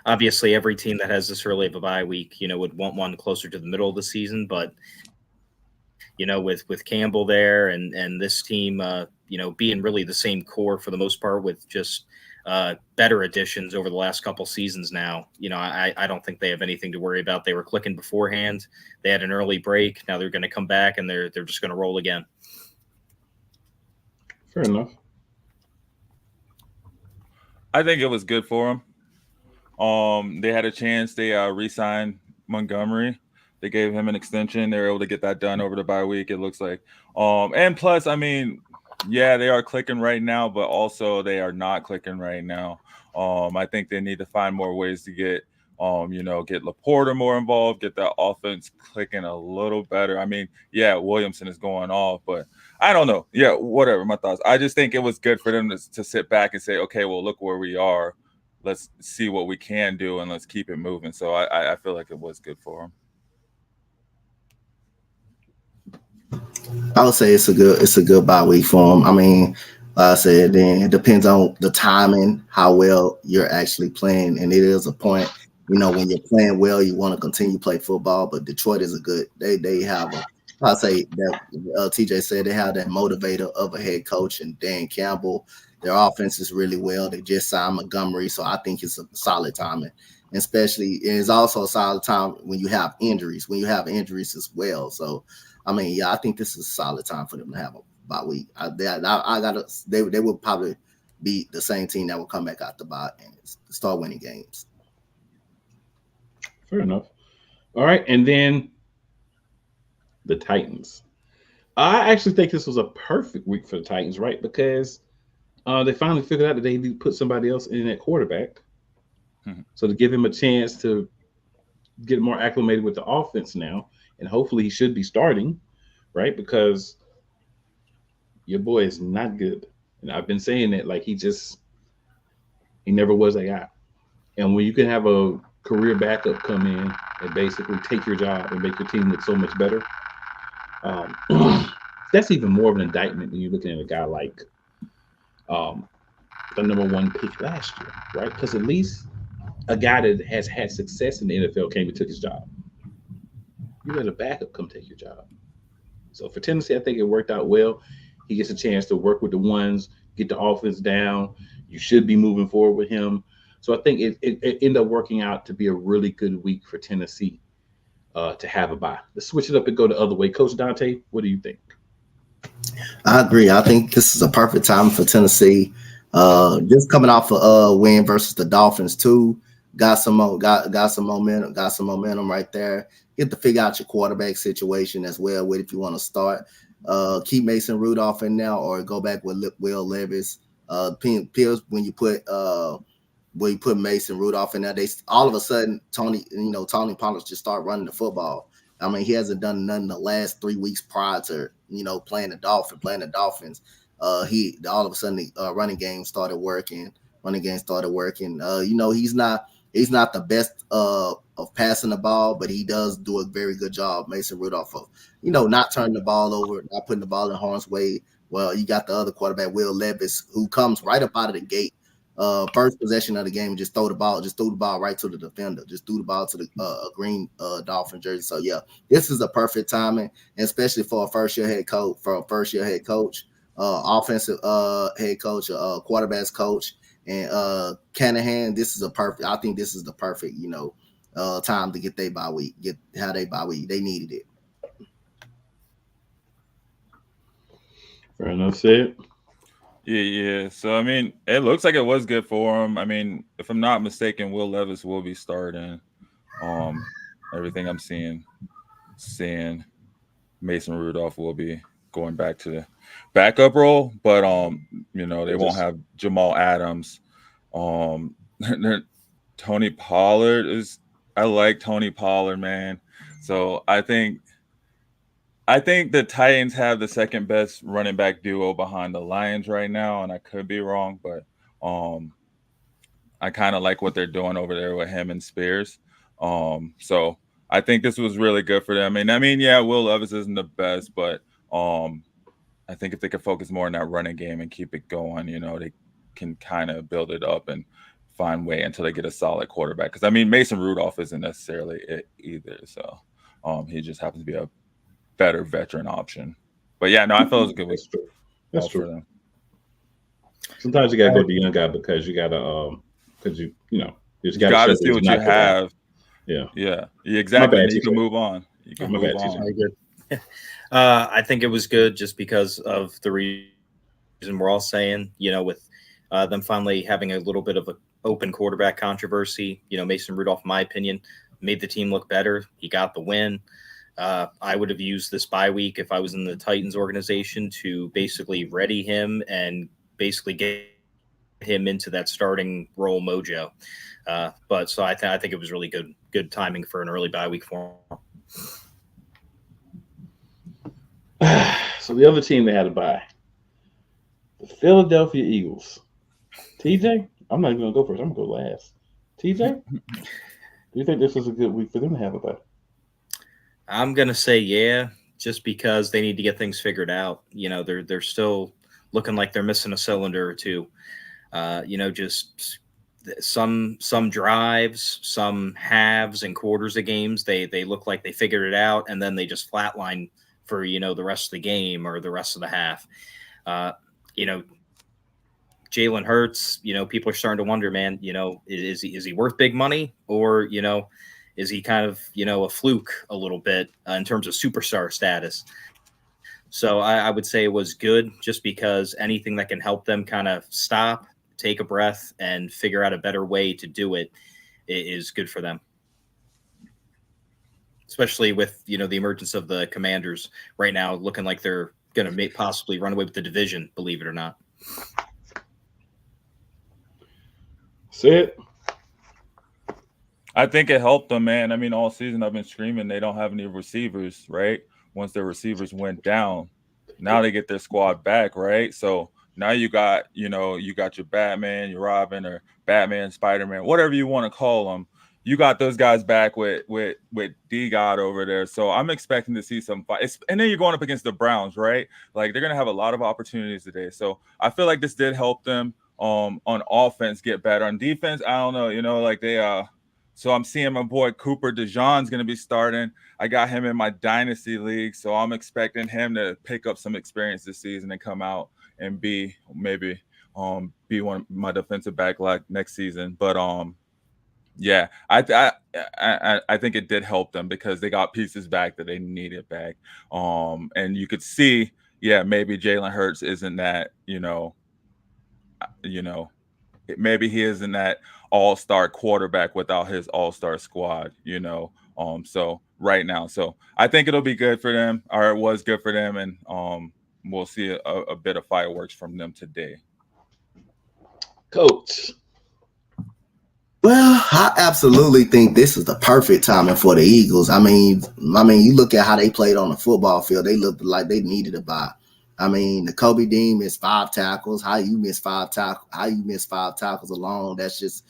Obviously every team that has this early of a bye week, would want one closer to the middle of the season. But, with Campbell there and this team, being really the same core for the most part with just better additions over the last couple seasons now, I don't think they have anything to worry about. They were clicking beforehand. They had an early break. Now they're going to come back and they're just going to roll again. Fair enough. I think it was good for them. They had a chance. They re-signed Montgomery. They gave him an extension. They were able to get that done over the bye week, it looks like. And plus, I mean, yeah, they are clicking right now, but also they are not clicking right now. I think they need to find more ways to get Laporta more involved, get that offense clicking a little better. I mean, yeah, Williamson is going off, but I don't know. Yeah, whatever, my thoughts. I just think it was good for them to sit back and say, okay, well, look where we are. Let's see what we can do, and let's keep it moving. So I feel like it was good for them. I would say it's a good bye week for them. I mean, like I said, then it depends on the timing, how well you're actually playing, and it is a point. When you're playing well, you want to continue to play football. But Detroit is they have I say that TJ said they have that motivator of a head coach and Dan Campbell. Their offense is really well. They just signed Montgomery, so I think it's a solid timing. Especially, it's also a solid time when you have injuries. When you have injuries as well. So, I mean, yeah, I think this is a solid time for them to have a bye week. They will probably be the same team that will come back out the bye and start winning games. Fair enough. All right, and then the Titans. I actually think this was a perfect week for the Titans, right? Because they finally figured out that they need to put somebody else in at quarterback. So to give him a chance to get more acclimated with the offense now, and hopefully he should be starting, right? Because your boy is not good. And I've been saying that like he never was a guy. And when you can have a career backup come in and basically take your job and make your team look so much better, um, that's even more of an indictment when you're looking at a guy like um, the number one pick last year, right? Because at least a guy that has had success in the NFL came and took his job. You let a backup come take your job. So for Tennessee, I think it worked out well. He gets a chance to work with the ones, get the offense down. You should be moving forward with him. So I think it ended up working out to be a really good week for Tennessee to have a bye. Let's switch it up and go the other way. Coach Dante, what do you think? I agree. I think this is a perfect time for Tennessee. Just coming off a win versus the Dolphins too. Got some momentum right there. You have to figure out your quarterback situation as well. With if you want to start, keep Mason Rudolph in now or go back with Will Levis. Pills when you put Mason Rudolph in there, they all of a sudden Tony Pollard just start running the football. I mean, he hasn't done nothing the last 3 weeks prior to playing the Dolphins. He all of a sudden the running game started working. He's not the best of passing the ball, but he does do a very good job, Mason Rudolph, of not turning the ball over, not putting the ball in harm's way. Well, you got the other quarterback, Will Levis, who comes right up out of the gate. First possession of the game, just threw the ball right to the defender, just threw the ball to the green Dolphin jersey. So yeah, this is a perfect timing, and especially for a first year head coach, offensive head coach, quarterbacks coach, and Canahan. I think this is the perfect time to get their bye week, They needed it. Fair enough said. Yeah. So I mean, it looks like it was good for him. I mean, if I'm not mistaken, Will Levis will be starting. Everything I'm seeing Mason Rudolph will be going back to the backup role, but they won't have Jamal Adams. Tony Pollard I like Tony Pollard, man. So I think the Titans have the second best running back duo behind the Lions right now, and I could be wrong, but I kind of like what they're doing over there with him and Spears. So I think this was really good for them. And I mean, yeah, Will Levis isn't the best, but I think if they could focus more on that running game and keep it going, they can kind of build it up and find way until they get a solid quarterback. Because I mean, Mason Rudolph isn't necessarily it either, so he just happens to be a better veteran option. But yeah, no, I felt it was a good week. That's true. For them. Sometimes you gotta go with the young guy because you gotta you gotta see what you have. Yeah, exactly. Bad, you can move on. I think it was good just because of the reason we're all saying, with them finally having a little bit of an open quarterback controversy. Mason Rudolph, in my opinion, made the team look better. He got the win. I would have used this bye week if I was in the Titans organization to basically ready him and basically get him into that starting role mojo. But so I think it was really good timing for an early bye week for him. So the other team that had a bye, the Philadelphia Eagles. TJ, I'm not even gonna go first. I'm gonna go last. TJ, do you think this is a good week for them to have a bye? I'm gonna say yeah, just because they need to get things figured out. They're still looking like they're missing a cylinder or two. Just some drives, some halves and quarters of games. They look like they figured it out, and then they just flatline for, the rest of the game or the rest of the half. You know, Jalen Hurts, people are starting to wonder, man, is he worth big money, or, is he kind of, a fluke a little bit in terms of superstar status? So I would say it was good, just because anything that can help them kind of stop, take a breath, and figure out a better way to do it is good for them. Especially with, the emergence of the Commanders right now, looking like they're going to possibly run away with the division, believe it or not. Say it. I think it helped them, man. I mean, all season I've been screaming they don't have any receivers, right? Once their receivers went down, now they get their squad back, right? So now you got, you got your Batman, your Robin, or Batman, Spider-Man, whatever you want to call them. You got those guys back with D God over there. So I'm expecting to see some fight. And then you're going up against the Browns, right? Like, they're going to have a lot of opportunities today. So I feel like this did help them on offense get better. On defense, I don't know, like they so I'm seeing my boy Cooper DeJean's going to be starting. I got him in my dynasty league, so I'm expecting him to pick up some experience this season and come out and be one of my defensive back like next season. But yeah, I think it did help them because they got pieces back that they needed back. And you could see, maybe Jalen Hurts isn't that, maybe he isn't that all-star quarterback without his all-star squad, so right now. So I think it'll be good for them, or it was good for them, and we'll see a bit of fireworks from them today. Coach. Well, I absolutely think this is the perfect timing for the Eagles. I mean, you look at how they played on the football field; they looked like they needed a bye. I mean, the Kobe Dean missed 5 tackles. How you miss 5 tackles alone? That's just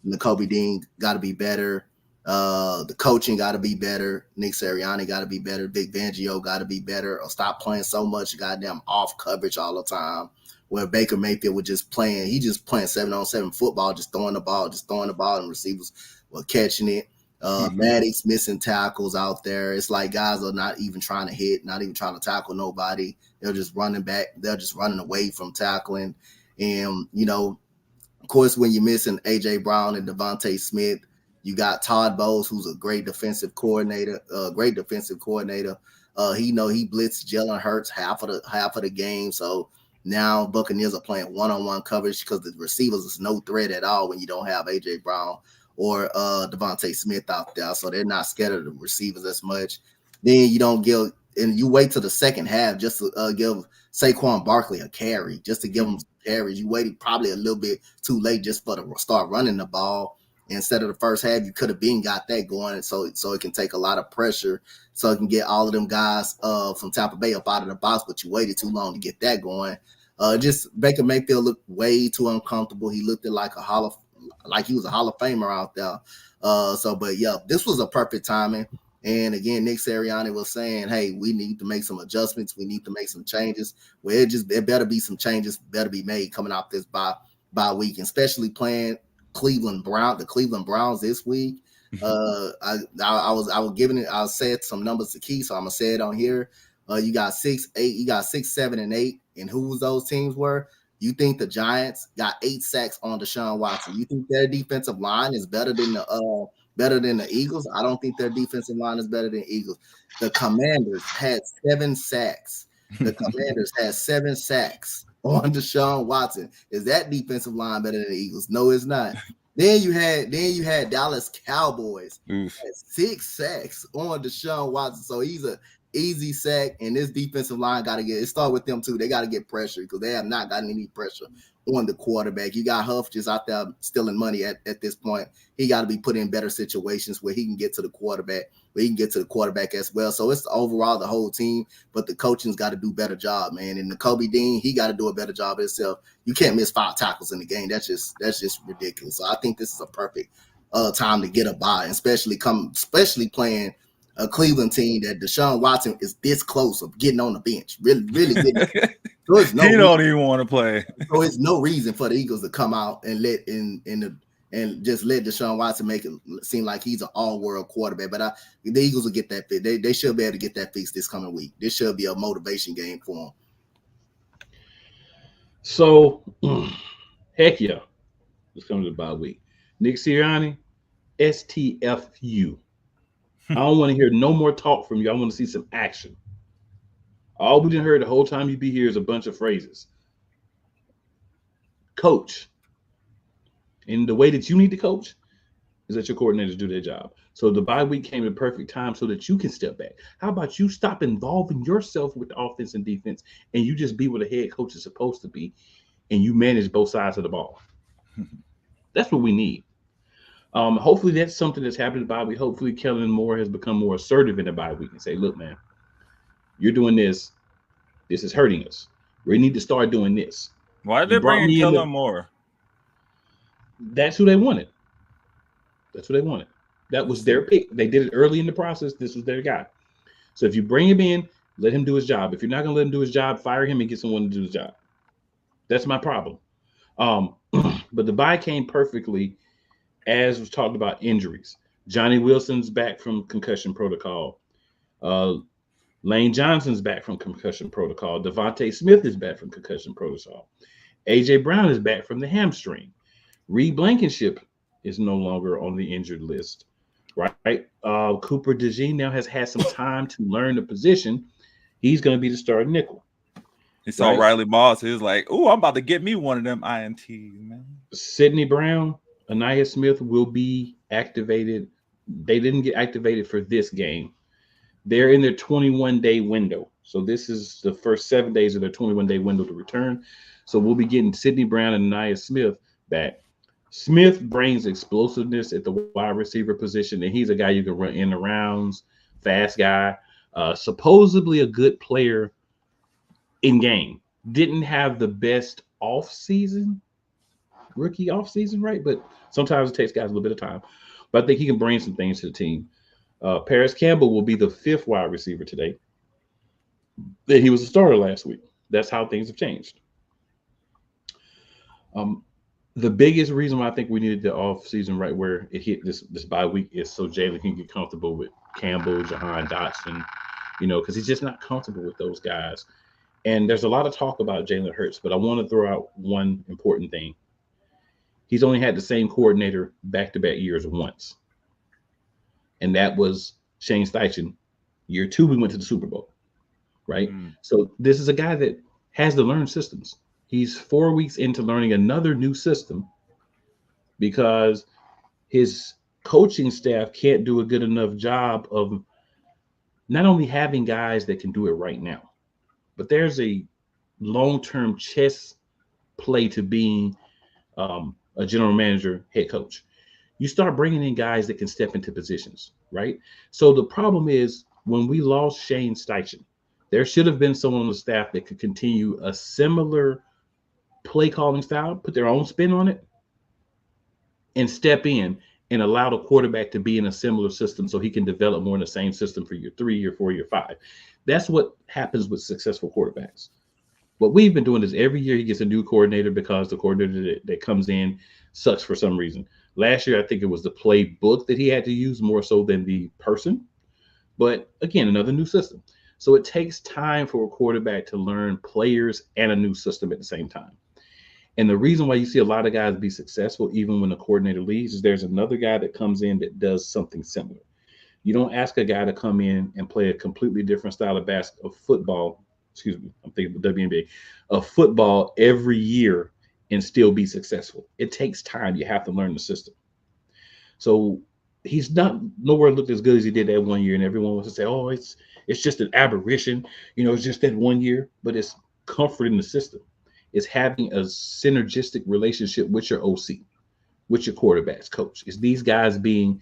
the Kobe Dean got to be better. The coaching got to be better. Nick Sirianni got to be better. Vic Fangio got to be better, or stop playing so much goddamn off coverage all the time. Where Baker Mayfield was just playing 7-on-7 football, just throwing the ball, and receivers were catching it. Maddox missing tackles out there. It's like guys are not even trying to hit, not even trying to tackle nobody. They're just running back. They're just running away from tackling. And, of course, when you're missing A.J. Brown and Devontae Smith, you got Todd Bowles, who's a great defensive coordinator. He blitzed Jalen Hurts half of the game. So now Buccaneers are playing one-on-one coverage because the receivers is no threat at all when you don't have A.J. Brown or Devontae Smith out there. So they're not scared of the receivers as much. Then you wait till the second half just to give Saquon Barkley a carry, just to give him some carries. You waited probably a little bit too late just for to start running the ball. Instead of the first half, you could have got that going, so it can take a lot of pressure, so it can get all of them guys from Tampa Bay up out of the box. But you waited too long to get that going. Just Baker Mayfield looked way too uncomfortable. He looked like he was a Hall of Famer out there. But this was a perfect timing. And again, Nick Sirianni was saying, "Hey, we need to make some adjustments. We need to make some changes. Well, there better be some changes better be made coming out this bye week, and especially playing the Cleveland Browns this week." I said some numbers to Key, so I'm gonna say it on here. You got 6, 8, you got 6, 7, and 8, and who those teams were? You think the Giants got 8 sacks on Deshaun Watson? You think their defensive line is better than the Eagles? I don't think their defensive line is better than the Eagles. The Commanders had 7 sacks. The Commanders had 7 sacks on Deshaun Watson. Is that defensive line better than the Eagles? No, it's not. Then you had Dallas Cowboys had 6 sacks on Deshaun Watson. So he's a easy sack, and this defensive line got to get it. Start with them too. They got to get pressure because they have not gotten any pressure on the quarterback. You got Huff just out there stealing money at this point. He got to be put in better situations where he can get to the quarterback, as well. So it's overall the whole team, but the coaching's got to do a better job, man. And the Kobe Dean, he got to do a better job himself. You can't miss 5 tackles in the game. That's just ridiculous. So I think this is a perfect time to get a bye, especially playing a Cleveland team that Deshaun Watson is this close of getting on the bench. Really, really getting. So he don't even want to play. So it's no reason for the Eagles to come out and let in and just let Deshaun Watson make it seem like he's an all-world quarterback. But the Eagles will get that fixed. They should be able to get that fixed this coming week. This should be a motivation game for them. So, heck yeah. Let's come to the bye week. Nick Sirianni, STFU. I don't want to hear no more talk from you. I want to see some action. All we didn't hear the whole time you be here is a bunch of phrases. Coach. And the way that you need to coach is that your coordinators do their job. So the bye week came at a perfect time so that you can step back. How about you stop involving yourself with the offense and defense, and you just be what a head coach is supposed to be, and you manage both sides of the ball. That's what we need. Hopefully that's something that's happened in the bye week. Hopefully Kellen Moore has become more assertive in the bye week and say, look, man, you're doing this. This is hurting us. We need to start doing this. Why did they bring in Kellen Moore? That's who they wanted. That's who they wanted. That was their pick. They did it early in the process. This was their guy. So if you bring him in, let him do his job. If you're not going to let him do his job, fire him and get someone to do his job. That's my problem. But the bye came perfectly, as was talked about injuries. Johnny Wilson's back from concussion protocol. Lane Johnson's back from concussion protocol. Devontae Smith is back from concussion protocol. A.J. Brown is back from the hamstring. Reed Blankenship is no longer on the injured list, right? Cooper DeJean now has had some time to learn the position. He's going to be the starting nickel. He saw Riley Moss. He was like, "Ooh, I'm about to get me one of them INTs, man." Sidney Brown, Anaya Smith will be activated. They didn't get activated for this game. They're in their 21-day window. So this is the first 7 days of their 21-day window to return. So we'll be getting Sidney Brown and Anaya Smith back. Smith brings explosiveness at the wide receiver position, and he's a guy you can run in the rounds, fast guy, supposedly a good player in game. Didn't have the best rookie off season, right? But sometimes it takes guys a little bit of time. But I think he can bring some things to the team. Paris Campbell will be the 5th wide receiver today. He was a starter last week. That's how things have changed. The biggest reason why I think we needed the off season right where it hit this bye week is so Jalen can get comfortable with Campbell, Jahan Dotson, because he's just not comfortable with those guys. And there's a lot of talk about Jalen Hurts, but I want to throw out one important thing. He's only had the same coordinator back-to-back years once. And that was Shane Steichen. Year 2, we went to the Super Bowl, right? So this is a guy that has to learn systems. He's 4 weeks into learning another new system because his coaching staff can't do a good enough job of not only having guys that can do it right now, but there's a long-term chess play to being a general manager, head coach. You start bringing in guys that can step into positions, right? So the problem is when we lost Shane Steichen, there should have been someone on the staff that could continue a similar play calling style, put their own spin on it, and step in and allow the quarterback to be in a similar system so he can develop more in the same system for year 3, year 4, year 5. That's what happens with successful quarterbacks. What we've been doing is every year he gets a new coordinator because the coordinator that comes in sucks for some reason. Last year, I think it was the playbook that he had to use more so than the person. But again, another new system. So it takes time for a quarterback to learn players and a new system at the same time. And the reason why you see a lot of guys be successful, even when the coordinator leaves, is there's another guy that comes in that does something similar. You don't ask a guy to come in and play a completely different style of football. Excuse me, I'm thinking of the WNBA, of football every year and still be successful. It takes time. You have to learn the system. So he's not nowhere looked as good as he did that 1 year, and everyone wants to say, "Oh, it's just an aberration." It's just that 1 year, but it's comfort in the system. It's having a synergistic relationship with your OC, with your quarterbacks coach. It's these guys being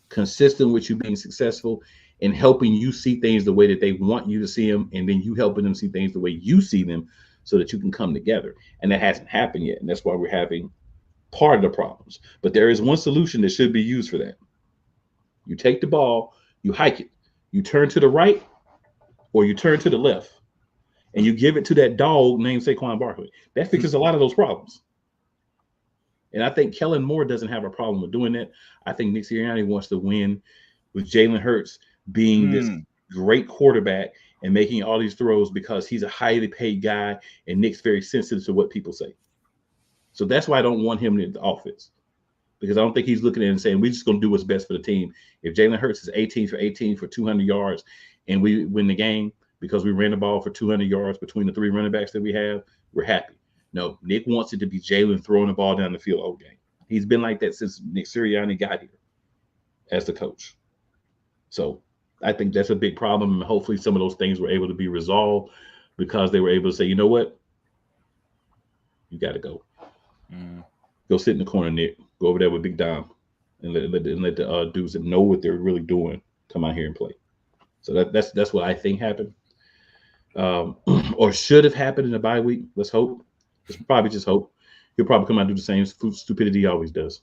consistent with you being successful and helping you see things the way that they want you to see them, and then you helping them see things the way you see them so that you can come together. And that hasn't happened yet, and that's why we're having part of the problems. But there is one solution that should be used for that. You take the ball, you hike it, you turn to the right or you turn to the left, and you give it to that dog named Saquon Barkley. That fixes a lot of those problems. And I think Kellen Moore doesn't have a problem with doing that. I think Nick Sirianni wants to win with Jalen Hurts being this great quarterback and making all these throws because he's a highly paid guy and Nick's very sensitive to what people say. So that's why I don't want him in the offense, because I don't think he's looking at it and saying, we're just going to do what's best for the team. If Jalen Hurts is 18 for 18 for 200 yards and we win the game because we ran the ball for 200 yards between the three running backs that we have, we're happy. No, Nick wants it to be Jalen throwing the ball down the field all game. He's been like that since Nick Sirianni got here as the coach. So I think that's a big problem. And hopefully some of those things were able to be resolved because they were able to say, you know what? You got to go. Go sit in the corner, Nick. Go over there with Big Dom and let the dudes that know what they're really doing come out here and play. So that's what I think happened. Or should have happened in the bye week. Let's hope. It's probably just hope. He'll probably come out and do the same stupidity he always does.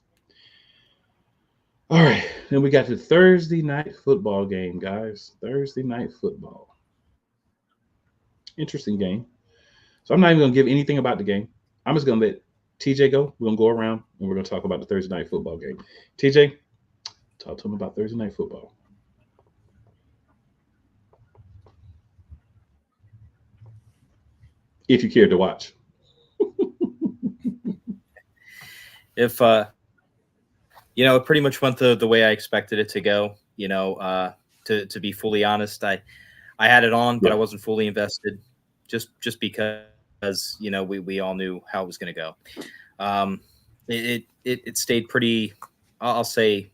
All right. Then we got the Thursday night football game, guys. Thursday night football. Interesting game. So I'm not even going to give anything about the game. I'm just going to let TJ go. We're going to go around and we're going to talk about the Thursday night football game. TJ, talk to him about Thursday night football. If you care to watch. If it pretty much went the way I expected it to go. To be fully honest, I had it on, but I wasn't fully invested, just because we all knew how it was going to go. It stayed pretty, I'll say,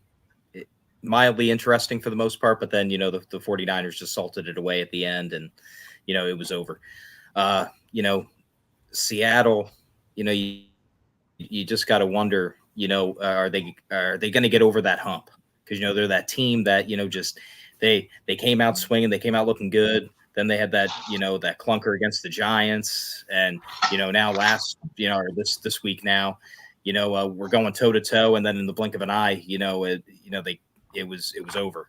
mildly interesting for the most part, but then the 49ers just salted it away at the end, and it was over. Seattle, you just got to wonder, are they going to get over that hump? Because they're that team that just they came out swinging, they came out looking good. Then they had that that clunker against the Giants, and now or this week now, we're going toe to toe, and then in the blink of an eye, it was over.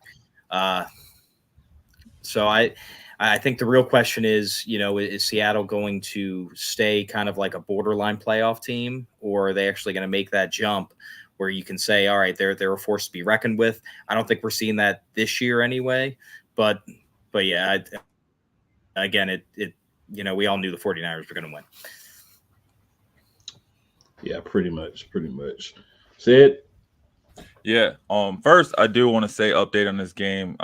So I think the real question is, is Seattle going to stay kind of like a borderline playoff team, or are they actually going to make that jump where you can say, all right, they're a force to be reckoned with? I don't think we're seeing that this year anyway, but yeah, again, we all knew the 49ers were going to win. Yeah, pretty much. Sid? Yeah. First, I do want to say update on this game.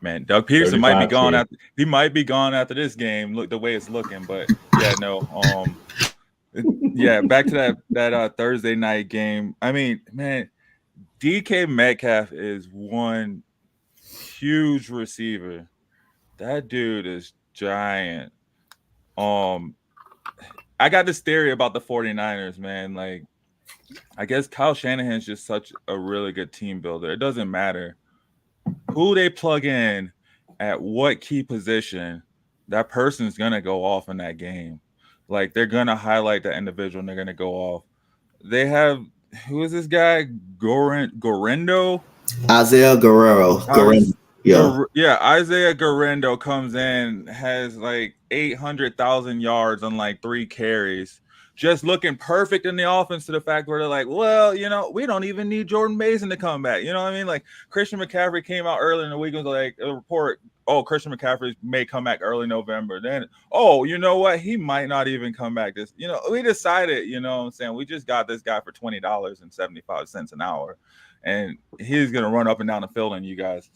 Man, Doug Peterson might be gone after. He might be gone after this game. Look the way it's looking, but yeah, no. Yeah, back to that Thursday night game. I mean, man, DK Metcalf is one huge receiver. That dude is giant. I got this theory about the 49ers, man. Like, I guess Kyle Shanahan's just such a really good team builder. It doesn't matter who they plug in at what key position, that person's going to go off in that game. Like, they're going to highlight that individual and they're going to go off. They have, who is this guy? Gorindo? Isaiah Guerrero. Yeah, Isaiah Guerrero comes in, has like 800,000 yards on like 3 carries. Just looking perfect in the offense, to the fact where they're like, well, we don't even need Jordan Mason to come back. You know what I mean? Like, Christian McCaffrey came out early in the week and was like, a report, Christian McCaffrey may come back early November. Then, you know what? He might not even come back. We decided, what I'm saying? We just got this guy for $20.75 an hour, and he's going to run up and down the field on you guys.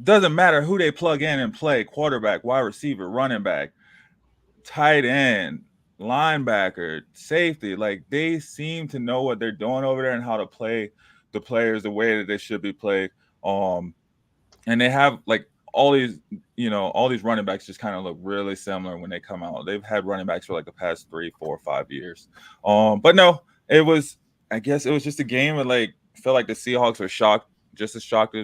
Doesn't matter who they plug in and play, quarterback, wide receiver, running back, tight end, linebacker, safety. Like, they seem to know what they're doing over there and how to play the players the way that they should be played. And they have like all these running backs just kind of look really similar when they come out. They've had running backs for like the past 3, 4, 5 years. But no, I guess it was just a game where like felt like the Seahawks were shocked, just as shocked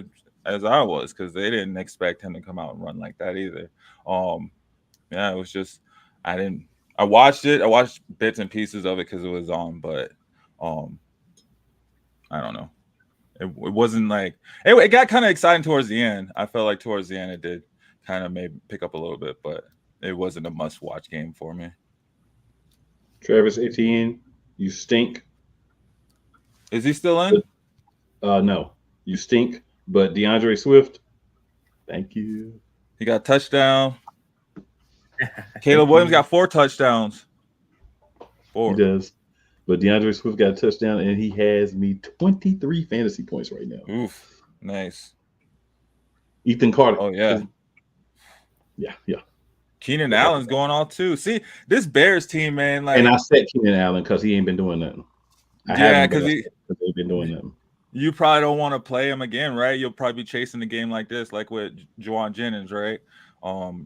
as I was, because they didn't expect him to come out and run like that either. Yeah, it was just, I watched it. I watched bits and pieces of it because it was on, but I don't know. It wasn't like it got kind of exciting towards the end. I felt like towards the end it did kind of maybe pick up a little bit, but it wasn't a must-watch game for me. Travis Etienne, you stink. Is he still in? No, you stink. But DeAndre Swift, thank you. He got a touchdown. Caleb Thank Williams you. got 4 touchdowns. He 4. does. But DeAndre Swift got a touchdown, and he has me 23 fantasy points right now. Oof. Nice. Ethan Carter. Oh, yeah. Yeah. Keenan Allen's going on too. See, this Bears team, man, like, And I said Keenan Allen because he ain't been doing nothing. yeah, because they've been doing nothing. You probably don't want to play him again, right? You'll probably be chasing the game like this, like with Juwan Jennings, right? Cole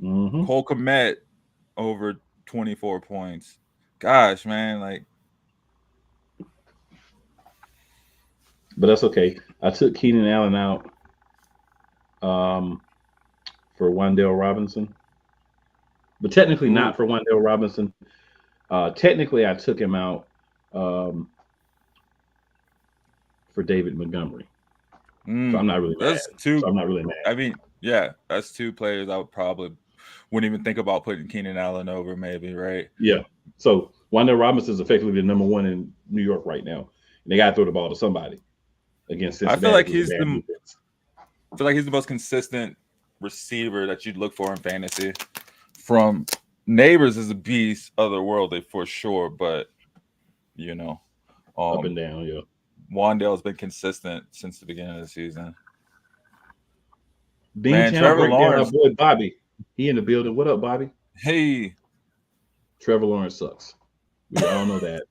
Kmet over 24 points. Gosh, man, like. But that's okay. I took Keenan Allen out for Wan'Dale Robinson. But technically not for Wan'Dale Robinson. Technically, I took him out for David Montgomery. So I'm not really mad. I'm not really mad. I mean, yeah, that's 2 players I wouldn't even think about putting Keenan Allen over, maybe, right? Yeah. So Wan'Dale Robinson is effectively the number 1 in New York right now. And they got to throw the ball to somebody against Cincinnati. I feel like he's the most consistent receiver that you'd look for in fantasy. From Neighbors is a beast, otherworldly for sure, but up and down, yeah. Wan'Dale's been consistent since the beginning of the season. Trevor Lawrence, our boy Bobby, he in the building. What up, Bobby? Hey, Trevor Lawrence sucks. We all know that.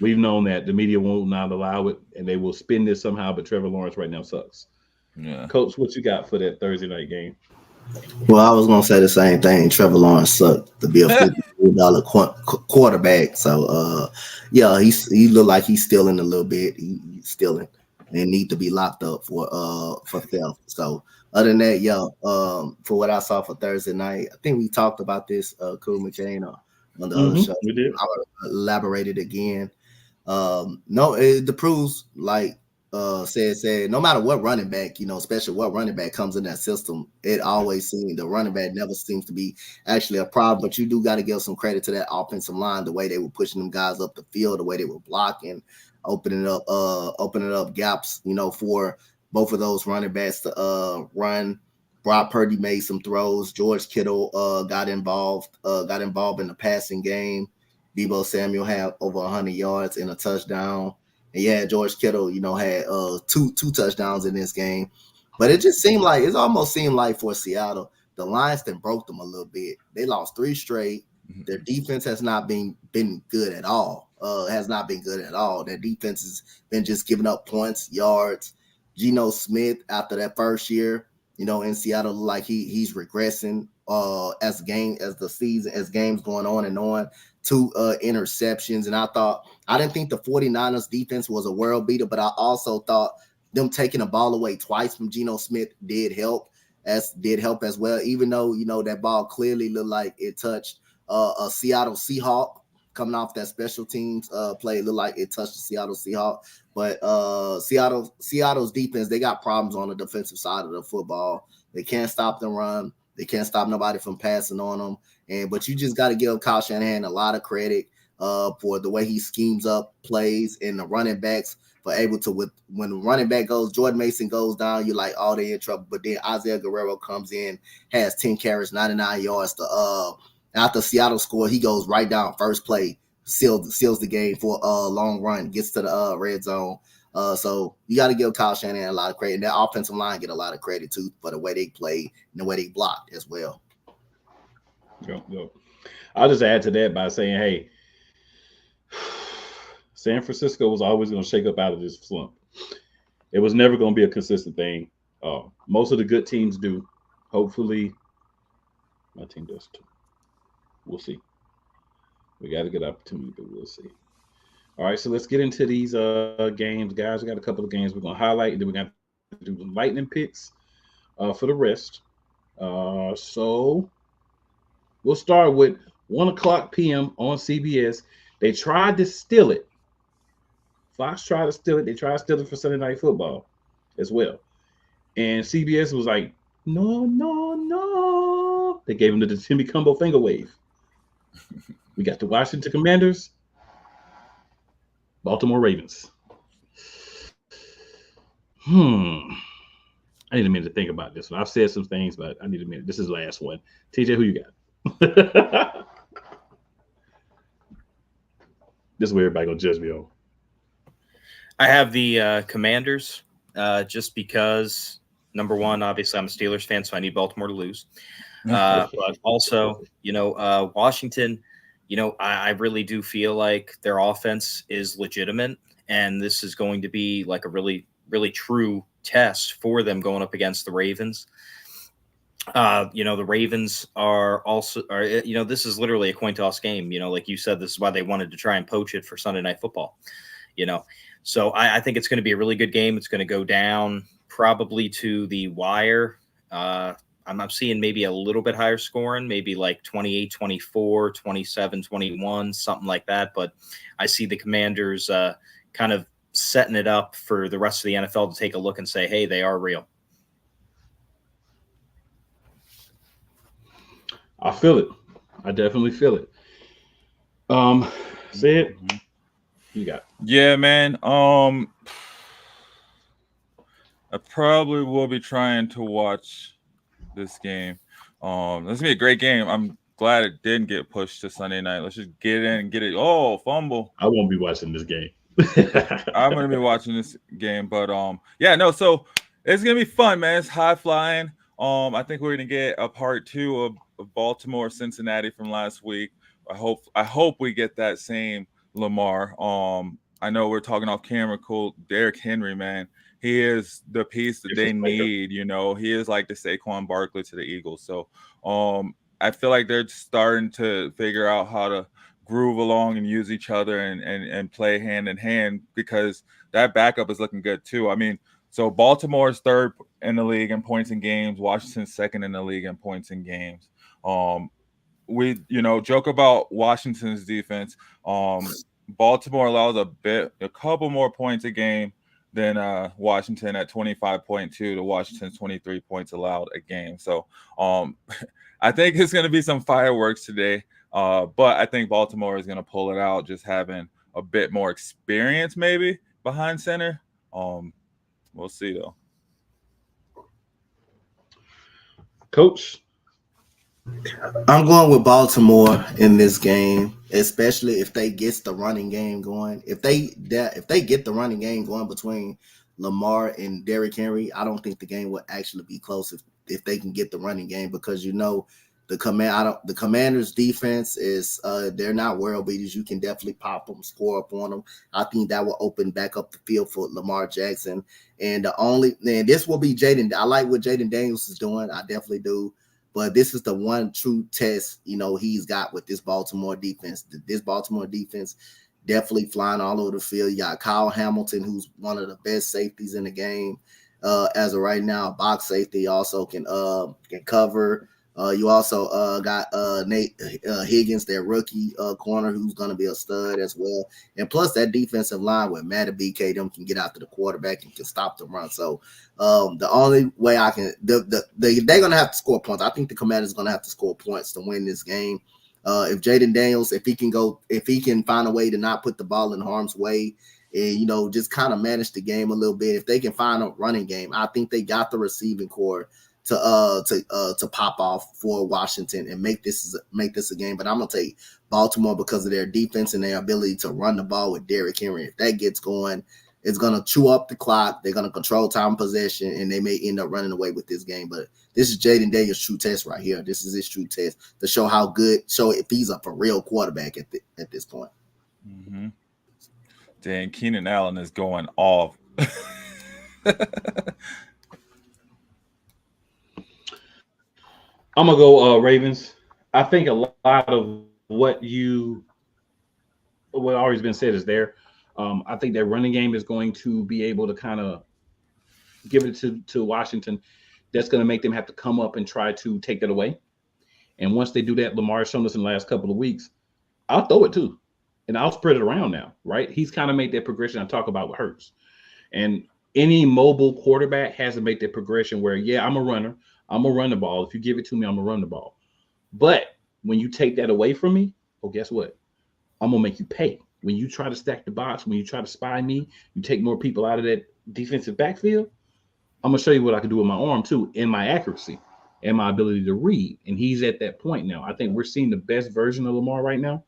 We've known that the media won't not allow it, and they will spin this somehow. But Trevor Lawrence right now sucks. Yeah, Coach, what you got for that Thursday night game? Well, I was gonna say the same thing. Trevor Lawrence sucked to be a $50 million quarterback. So, yeah, he looked like he's stealing a little bit. He's stealing and need to be locked up for theft. So, other than that, yeah, for what I saw for Thursday night, I think we talked about this, Cool McCain, on the other show. We did. I'll elaborate it again. No, it proves like. Said no matter what running back, especially what running back comes in that system, it always seems the running back never seems to be actually a problem. But you do got to give some credit to that offensive line, the way they were pushing them guys up the field, the way they were blocking, opening up gaps, for both of those running backs to run. Brock Purdy made some throws. George Kittle got involved in the passing game. Deebo Samuel had over 100 yards and a touchdown. And yeah, George Kittle, had two touchdowns in this game. But it almost seemed like for Seattle, the Lions then broke them a little bit. They lost 3 straight. Their defense has not been good at all. Their defense has been just giving up points, yards. Geno Smith, after that first year, in Seattle, like he's regressing as games going on and on. 2 interceptions, and I didn't think the 49ers defense was a world beater, but I also thought them taking the ball away twice from Geno Smith did help as well, even though that ball clearly looked like it touched a Seattle Seahawk coming off that special teams play. It looked like it touched the Seattle Seahawk, but Seattle's defense, they got problems on the defensive side of the football. They can't stop them run. They can't stop nobody from passing on them. But you just got to give Kyle Shanahan a lot of credit for the way he schemes up plays and the running backs for able to, when the running back goes, Jordan Mason goes down, you're like, oh, they're in trouble. But then Isaiah Guerrero comes in, has 10 carries, 99 yards. After Seattle scored, he goes right down first play, seals the game for a long run, gets to the red zone. So you got to give Kyle Shanahan a lot of credit. And that offensive line get a lot of credit too for the way they played and the way they blocked as well. Yo. I'll just add to that by saying, hey, San Francisco was always going to shake up out of this slump. It was never going to be a consistent thing. Most of the good teams do. Hopefully, my team does too. We'll see. We got a good opportunity, but we'll see. All right, so let's get into these games, guys. We got a couple of games we're going to highlight, and then we're going to do the lightning picks for the rest. So we'll start with 1:00 p.m. on CBS. They tried to steal it. Fox tried to steal it. They tried to steal it for Sunday Night Football as well. And CBS was like, no. They gave him the Timmy Cumbo finger wave. We got the Washington Commanders, Baltimore Ravens. I need a minute to think about this one. I've said some things, but I need a minute. This is the last one. TJ, who you got? This is where everybody gonna judge me on. I have the Commanders, just because number one, obviously I'm a Steelers fan, so I need Baltimore to lose. But also, Washington, I really do feel like their offense is legitimate, and this is going to be like a really, really true test for them going up against the Ravens. The Ravens are also, this is literally a coin toss game. Like you said, this is why they wanted to try and poach it for Sunday Night Football. So I think it's going to be a really good game. It's going to go down probably to the wire. I'm seeing maybe a little bit higher scoring, maybe like 28-24, 27-21, something like that. But I see the Commanders kind of setting it up for the rest of the NFL to take a look and say, hey, they are real. I feel it. I definitely feel it. Say it. You got it. Yeah, man. I probably will be trying to watch this game. This is gonna be a great game. I'm glad it didn't get pushed to Sunday night. Let's just get in and get it. Oh, fumble. I won't be watching this game. I'm gonna be watching this game, but so it's gonna be fun, man. It's high flying. I think we're gonna get a part 2 of Baltimore, Cincinnati from last week. I hope we get that same Lamar. I know we're talking off camera. Cool, Derrick Henry, man. He is the piece that they need. He is like the Saquon Barkley to the Eagles. So, I feel like they're starting to figure out how to groove along and use each other and play hand in hand, because that backup is looking good too. I mean, so Baltimore's third in the league in points in games. Washington's second in the league in points in games. We joke about Washington's defense. Baltimore allows a couple more points a game than Washington at 25.2 to Washington's 23 points allowed a game. So I think it's going to be some fireworks today. But I think Baltimore is going to pull it out, just having a bit more experience maybe behind center. We'll see, though. Coach? I'm going with Baltimore in this game, especially if they get the running game going. If they get the running game going between Lamar and Derrick Henry, I don't think the game will actually be close if they can get the running game, because the Commanders' defense is they're not world beaters. You can definitely pop them, score up on them. I think that will open back up the field for Lamar Jackson. And this will be Jaden. I like what Jaden Daniels is doing. I definitely do. But this is the one true test, he's got with this Baltimore defense. This Baltimore defense definitely flying all over the field. You got Kyle Hamilton, who's one of the best safeties in the game as of right now. Box safety also can cover. You also got Nate Higgins, their rookie corner, who's going to be a stud as well. And plus that defensive line with Matt BK, them can get out to the quarterback and can stop the run. So the only way I can they're going to have to score points. I think the Commanders are going to have to score points to win this game. If Jaden Daniels, if he can find a way to not put the ball in harm's way and, just kind of manage the game a little bit, if they can find a running game, I think they got the receiving core to pop off for Washington and make this a game. But I'm gonna take Baltimore because of their defense and their ability to run the ball with Derrick Henry. If that gets going, it's gonna chew up the clock. They're gonna control time possession, and they may end up running away with this game. But this is Jaden Daniels' true test right here. This is his true test to show if he's a for real quarterback at this point. Mm-hmm. Dang, Keenan Allen is going off. I'm gonna go Ravens. I think a lot of what already been said is there. I think their running game is going to be able to kind of give it to Washington. That's going to make them have to come up and try to take that away. And once they do that, Lamar's shown us in the last couple of weeks, I'll throw it too. And I'll spread it around now, right? He's kind of made that progression I talk about with Hurts. And any mobile quarterback has to make that progression where, yeah, I'm a runner. I'm going to run the ball. If you give it to me, I'm going to run the ball. But when you take that away from me, oh, guess what? I'm gonna make you pay. When you try to stack the box, when you try to spy me, you take more people out of that defensive backfield. I'm gonna show you what I can do with my arm too, and my accuracy and my ability to read. And he's at that point now. I think we're seeing the best version of Lamar right now.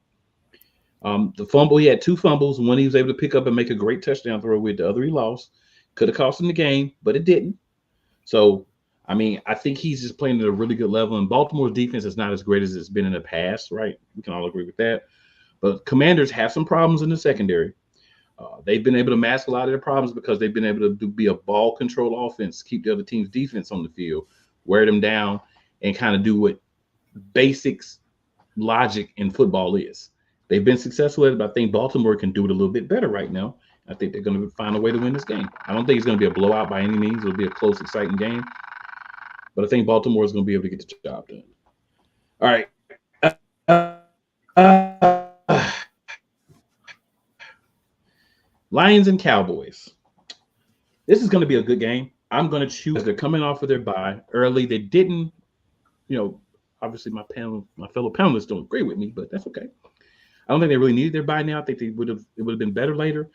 The fumble, he had two fumbles. One he was able to pick up and make a great touchdown throw with. The other he lost. Could have cost him the game, but it didn't. So, I mean, I think he's just playing at a really good level. And Baltimore's defense is not as great as it's been in the past, right? We can all agree with that. But Commanders have some problems in the secondary. They've been able to mask a lot of their problems because they've been able to be a ball control offense, keep the other team's defense on the field, wear them down, and kind of do what basics logic in football is. They've been successful at it, but I think Baltimore can do it a little bit better right now. I think they're going to find a way to win this game. I don't think it's going to be a blowout by any means. It'll be a close, exciting game. But I think Baltimore is going to be able to get the job done. All right. Lions and Cowboys. This is going to be a good game. I'm going to choose. They're coming off of their bye early. They didn't, obviously my fellow panelists don't agree with me, but that's okay. I don't think they really needed their bye now. I think it would have been better later.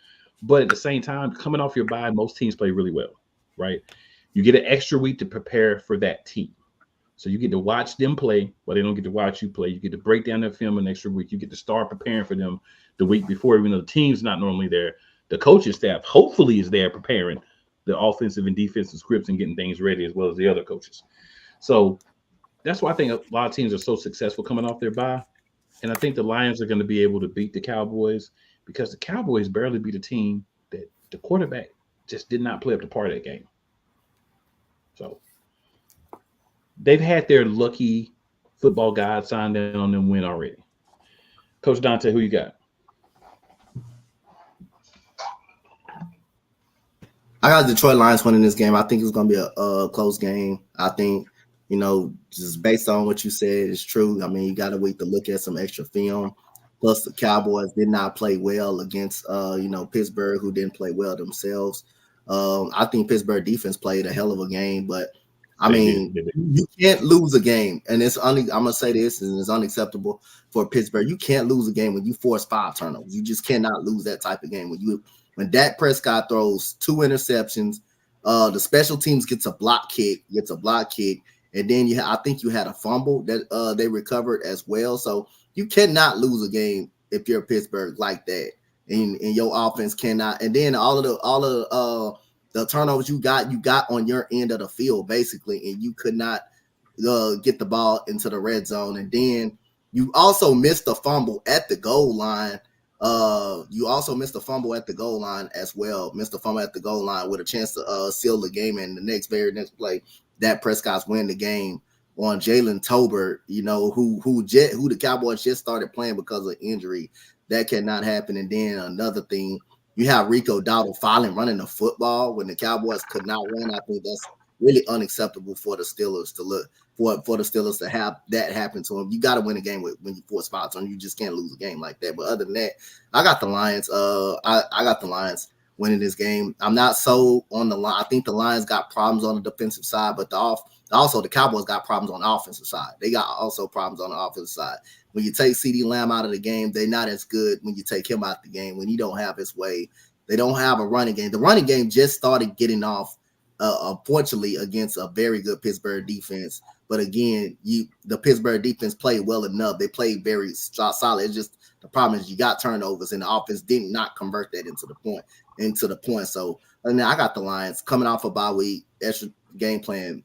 But at the same time, coming off your bye, most teams play really well, right? You get an extra week to prepare for that team. So you get to watch them play, but they don't get to watch you play. You get to break down their film an extra week. You get to start preparing for them the week before, even though the team's not normally there. The coaching staff hopefully is there preparing the offensive and defensive scripts and getting things ready, as well as the other coaches. So that's why I think a lot of teams are so successful coming off their bye. And I think the Lions are going to be able to beat the Cowboys because the Cowboys barely beat a team that the quarterback just did not play up to par of that game. So they've had their lucky football god signed in on them win already. Coach Dante, who you got? I got the Detroit Lions winning this game. I think it's going to be a close game. I think, just based on what you said, it's true. I mean, you got to wait to look at some extra film. Plus, the Cowboys did not play well against, Pittsburgh, who didn't play well themselves. I think Pittsburgh defense played a hell of a game, but I mean, you can't lose a game, and I'm gonna say this, and it's unacceptable for Pittsburgh. You can't lose a game when you force 5 turnovers. You just cannot lose that type of game when Dak Prescott throws 2 interceptions. The special teams gets a block kick, and then I think you had a fumble that they recovered as well. So you cannot lose a game if you're Pittsburgh like that, and your offense cannot. And then all of the turnovers you got on your end of the field basically, and you could not get the ball into the red zone. And then you also missed the fumble at the goal line. You also missed the fumble at the goal line as well. Missed the fumble at the goal line with a chance to seal the game. And the very next play, Dak Prescott's win the game on Jalen Tolbert, who the Cowboys just started playing because of injury. That cannot happen. And then another thing, you have Rico Dowdle finally running the football when the Cowboys could not win. I think that's really unacceptable for the Steelers for the Steelers to have that happen to them. You got to win a game when you force 5 turnovers. You just can't lose a game like that. But other than that, I got the Lions. I got the Lions winning this game. I'm not so on the line. I think the Lions got problems on the defensive side, but also the Cowboys got problems on the offensive side. They got also problems on the offensive side. When you take CeeDee Lamb out of the game, they're not as good when you take him out the game. When he don't have his way, they don't have a running game. The running game just started getting off, unfortunately, against a very good Pittsburgh defense. But again, the Pittsburgh defense played well enough. They played very solid. It's just the problem is you got turnovers, and the offense did not convert that into the point. So and I got the Lions coming off a bye week, extra game plan.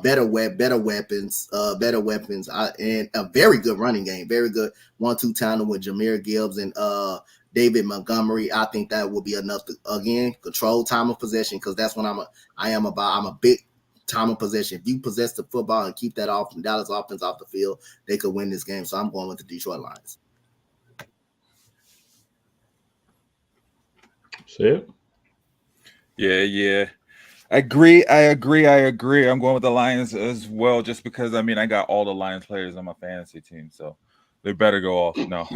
Better weapons, and a very good running game, very good 1-2 tandem with Jahmyr Gibbs and David Montgomery. I think that will be enough to again control time of possession, because that's what I'm a big time of possession. If you possess the football and keep that Dallas offense off the field, they could win this game. So I'm going with the Detroit Lions. Say it. Yeah. I agree. I'm going with the Lions as well, just because, I got all the Lions players on my fantasy team, so they better go off. No.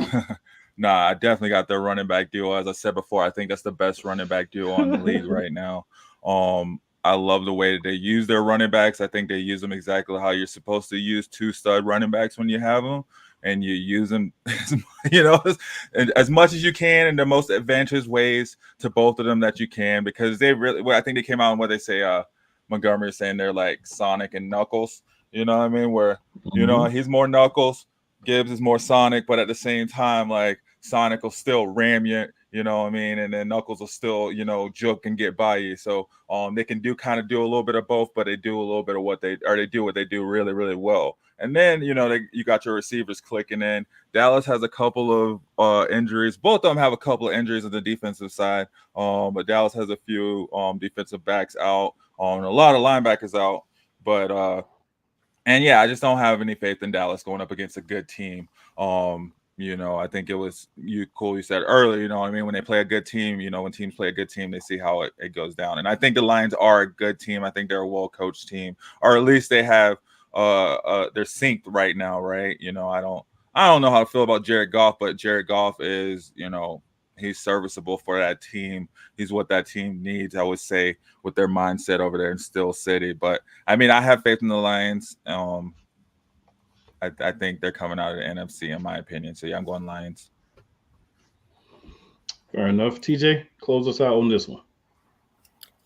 Nah, I definitely got their running back duo. As I said before, I think that's the best running back duo in the league right now. I love the way that they use their running backs. I think they use them exactly how you're supposed to use 2 stud running backs when you have them, and you use them, as much as you can in the most advantageous ways to both of them that you can, because they really, well, I think they came out and what they say, Montgomery is saying they're like Sonic and Knuckles, you know what I mean? Where, he's more Knuckles, Gibbs is more Sonic, but at the same time, like Sonic will still ram you, you know what I mean? And then Knuckles will still, juke and get by you. So they can do a little bit of both, but they do a little bit of what they do really, really well. And then, you got your receivers clicking in. Dallas has a couple of injuries. Both of them have a couple of injuries on the defensive side. But Dallas has a few defensive backs out, and a lot of linebackers out. But and yeah, I just don't have any faith in Dallas going up against a good team. I think it was you said earlier, when they play a good team, when teams play a good team, they see how it goes down. And I think the Lions are a good team. I think they're a well-coached team, or at least they have they're synced right now, right? I don't know how to feel about Jared Goff, but Jared Goff is, he's serviceable for that team. He's what that team needs, I would say, with their mindset over there in Steel City. But I mean, I have faith in the Lions. I think they're coming out of the NFC, in my opinion. So yeah, I'm going Lions. Fair enough. TJ, close us out on this one.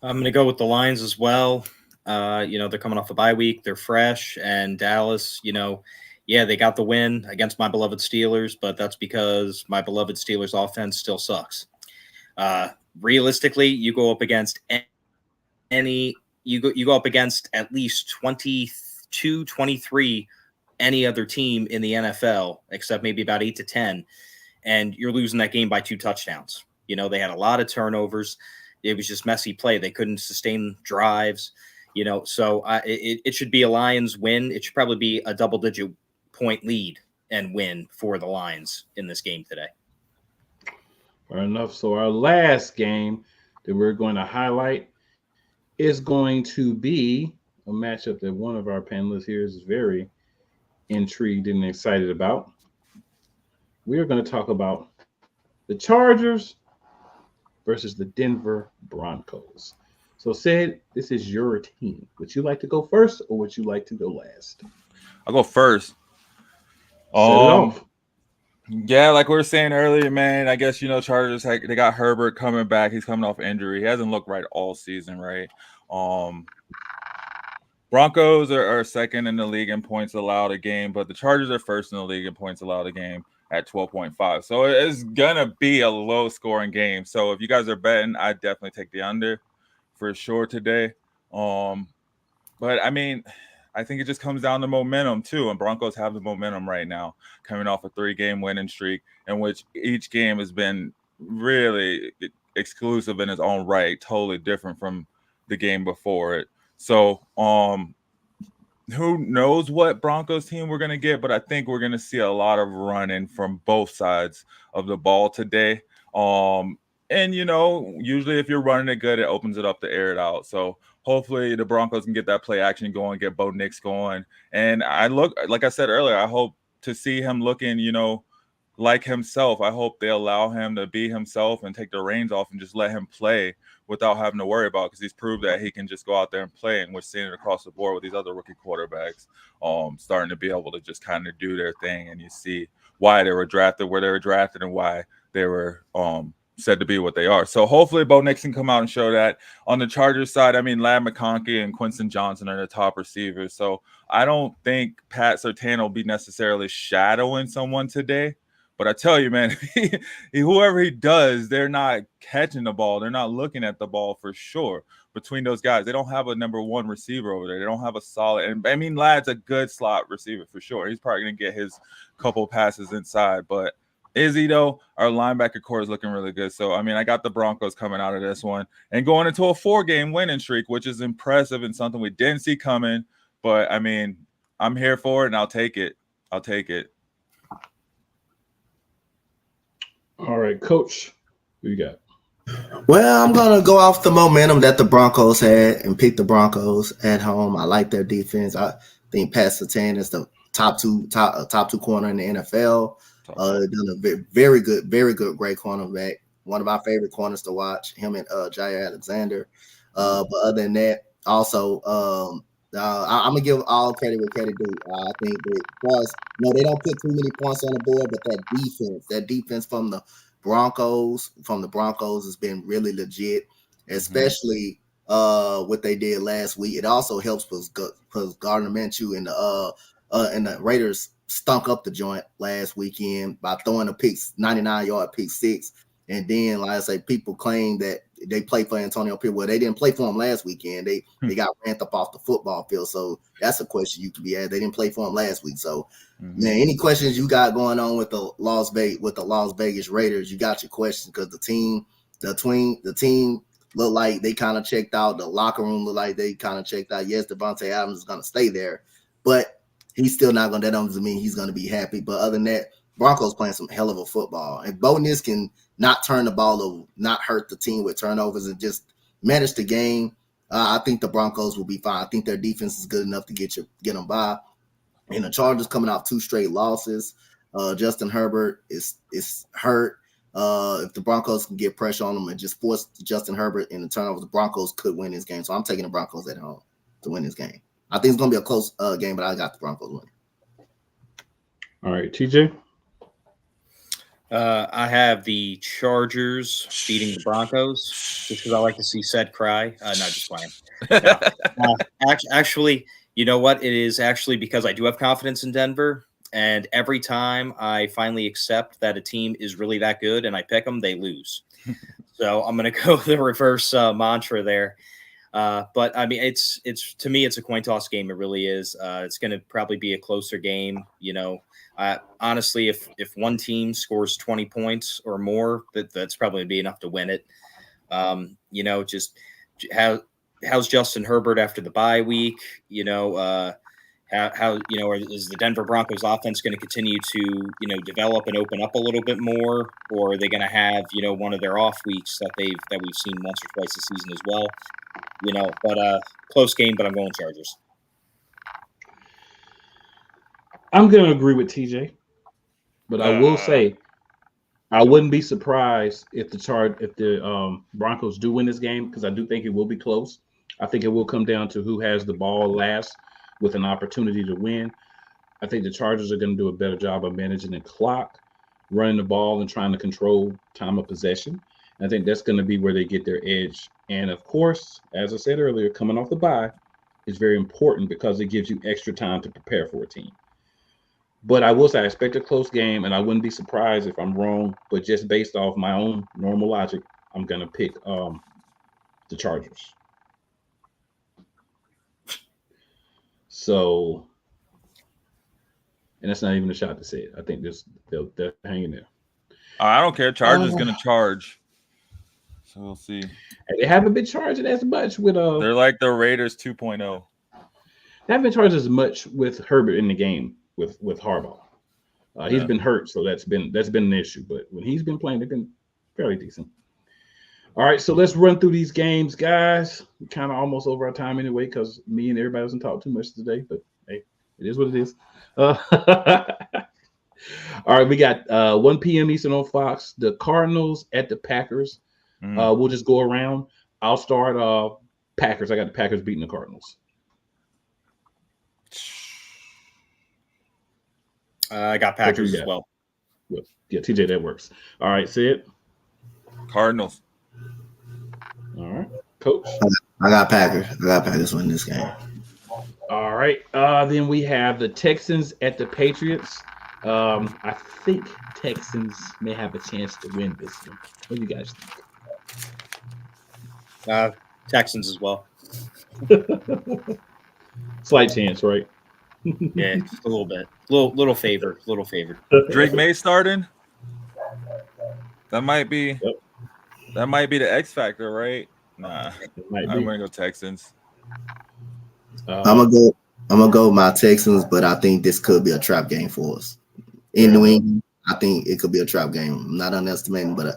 I'm going to go with the Lions as well. They're coming off a bye week. They're fresh. And Dallas, they got the win against my beloved Steelers, but that's because my beloved Steelers offense still sucks. Realistically, you go up against you go up against at least 22, 23 any other team in the NFL, except maybe about 8 to 10, and you're losing that game by 2 touchdowns. They had a lot of turnovers. It was just messy play. They couldn't sustain drives, so it should be a Lions win. It should probably be a double-digit point lead and win for the Lions in this game today. Fair enough. So our last game that we're going to highlight is going to be a matchup that one of our panelists here is very intrigued and excited about. We are going to talk about the Chargers versus the Denver Broncos. So, Sid, this is your team. Would you like to go first, or would you like to go last? I'll go first. Set it off. Yeah, like we were saying earlier, man, I guess, Chargers, they got Herbert coming back. He's coming off injury. He hasn't looked right all season, right? Broncos are second in the league in points allowed a game, but the Chargers are first in the league in points allowed a game at 12.5. So it's going to be a low-scoring game. So if you guys are betting, I definitely take the under for sure today. But, I mean, I think it just comes down to momentum, too, and Broncos have the momentum right now, coming off a 3-game winning streak in which each game has been really exclusive in its own right, totally different from the game before it. So, who knows what Broncos team we're going to get, but I think we're going to see a lot of running from both sides of the ball today. And, usually if you're running it good, it opens it up to air it out. So hopefully the Broncos can get that play action going, get Bo Nix going. And like I said earlier, I hope to see him looking, like himself. I hope they allow him to be himself and take the reins off and just let him play without having to worry about, because he's proved that he can just go out there and play, and we're seeing it across the board with these other rookie quarterbacks starting to be able to just kind of do their thing, and you see why they were drafted where they were drafted and why they were said to be what they are. So hopefully Bo Nix can come out and show that. On the Chargers side, I mean, Ladd McConkey and Quinton Johnson are the top receivers, so I don't think Pat Surtain will be necessarily shadowing someone today. But I tell you, man, whoever he does, they're not catching the ball. They're not looking at the ball for sure. Between those guys, they don't have a number one receiver over there. They don't have a solid. And I mean, Ladd's a good slot receiver for sure. He's probably going to get his couple passes inside. But Izzy, though, our linebacker core is looking really good. So, I mean, I got the Broncos coming out of this one and going into a 4-game winning streak, which is impressive and something we didn't see coming. But, I mean, I'm here for it, and I'll take it. I'll take it. All right, Coach, who you got? Well, I'm going to go off the momentum that the Broncos had and pick the Broncos at home. I like their defense. I think Pat Surtain is the top two corner in the NFL. Done a very good, great cornerback. One of my favorite corners to watch, him and Jair Alexander. But other than that, also I'm gonna give all credit where credit due. I think that plus, they don't put too many points on the board, but that defense from the Broncos, has been really legit, especially what they did last week. It also helps because Gardner Minshew and the Raiders stunk up the joint last weekend by throwing a 99-yard pick six. And then, like I say, people claim that they play for Antonio Pierce. Well, they didn't play for him last weekend. They got ran up off the football field. So that's a question you could be asked. They didn't play for him last week. So, man, any questions you got going on with the Las Vegas Raiders, you got your questions because the team look like they kind of checked out. The locker room look like they kind of checked out. Yes, Devontae Adams is going to stay there, but he's still not going to. That doesn't mean he's going to be happy. But other than that, Broncos playing some hell of a football, and Bo Nix can not turn the ball over, not hurt the team with turnovers, and just manage the game. I think the Broncos will be fine. I think their defense is good enough to get them by. And the Chargers coming off 2 straight losses. Justin Herbert is hurt. If the Broncos can get pressure on them and just force Justin Herbert in the turnovers, the Broncos could win this game. So I'm taking the Broncos at home to win this game. I think it's going to be a close game, but I got the Broncos winning. All right, TJ. I have the Chargers beating the Broncos just because I like to see Seth cry. No, just playing. No. Actually, you know what? It is actually because I do have confidence in Denver. And every time I finally accept that a team is really that good and I pick them, they lose. So I'm going to go the reverse mantra there. But I mean, it's to me, it's a coin toss game. It really is. It's going to probably be a closer game. Honestly, if one team scores 20 points or more, that's probably be enough to win it. Just how's Justin Herbert after the bye week? How is the Denver Broncos offense going to continue to develop and open up a little bit more, or are they going to have one of their off weeks that we've seen once or twice this season as well? But close game, but I'm going Chargers. I'm going to agree with TJ, but I will say I wouldn't be surprised if the Broncos do win this game because I do think it will be close. I think it will come down to who has the ball last with an opportunity to win. I think the Chargers are going to do a better job of managing the clock, running the ball, and trying to control time of possession. I think that's going to be where they get their edge. And, of course, as I said earlier, coming off the bye is very important because it gives you extra time to prepare for a team. But I will say I expect a close game, and I wouldn't be surprised if I'm wrong. But just based off my own normal logic, I'm going to pick the Chargers. So, and that's not even a shot to say it. I think they're hanging there. I don't care. Chargers going to charge. So we'll see. And they haven't been charging as much with They're like the Raiders 2.0. They haven't been charged as much with Herbert in the game with Harbaugh. He's been hurt, so that's been an issue. But when he's been playing, they've been fairly decent. All right, so let's run through these games, guys. We're kind of almost over our time anyway because me and everybody doesn't talk too much today. But hey, it is what it is. All right, we got 1 p.m. Eastern on Fox. The Cardinals at the Packers. We'll just go around. I'll start Packers. I got the Packers beating the Cardinals. I got Packers as well. Yeah, TJ, that works. All right, Sid. Cardinals. All right, Coach. I got Packers. I got Packers win this game. All right. Then we have the Texans at the Patriots. I think Texans may have a chance to win this one. What do you guys think? Texans as well. Slight chance, right? Yeah, just a little bit. Little favor. Drake May starting. That might be. Yep. That might be the X factor, right? Nah, I'm gonna go Texans. I'm gonna go my Texans, but I think this could be a trap game for us in New England. I think it could be a trap game. I'm not underestimating, but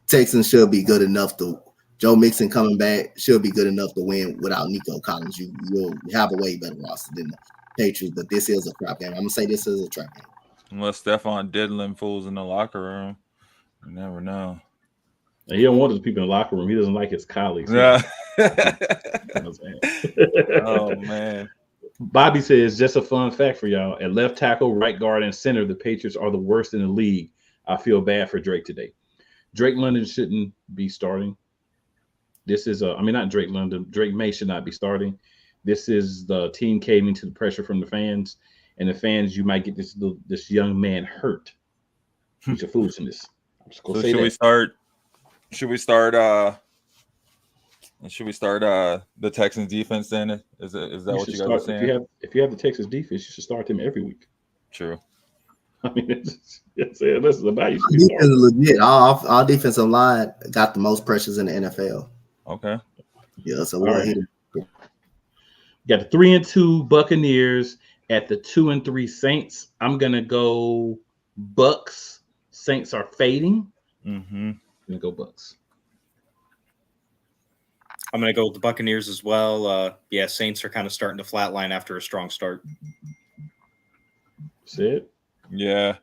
Texans should be good enough to. Joe Mixon coming back should be good enough to win without Nico Collins. You'll have a way better roster than the Patriots, but this is a trap game. I'm gonna say this is a trap game. Unless Stephon diddling fools in the locker room, you never know. He don't want those people in the locker room. He doesn't like his colleagues. Yeah. Oh man. Bobby says, just a fun fact for y'all. At left tackle, right guard, and center, the Patriots are the worst in the league. I feel bad for Drake today. Drake London shouldn't be starting. This is not Drake London. Drake May should not be starting. This is the team caving to the pressure from the fans. And the fans, you might get this young man hurt. It's your foolishness. I'm just gonna So say should that. we start? Should we start the Texans defense then? Is that what you guys are saying? If you have the Texas defense, you should start them every week. True. I mean, this is about you. Defense is legit. Our defensive line got the most pressures in the NFL. Okay. Yeah, so we'll hit it. Got the 3-2 Buccaneers at the 2-3 Saints. I'm gonna go Bucks. Saints are fading. Mm-hmm. I'm gonna go Bucks. I'm going to go with the Buccaneers as well. Saints are kind of starting to flatline after a strong start. That's it. Yeah.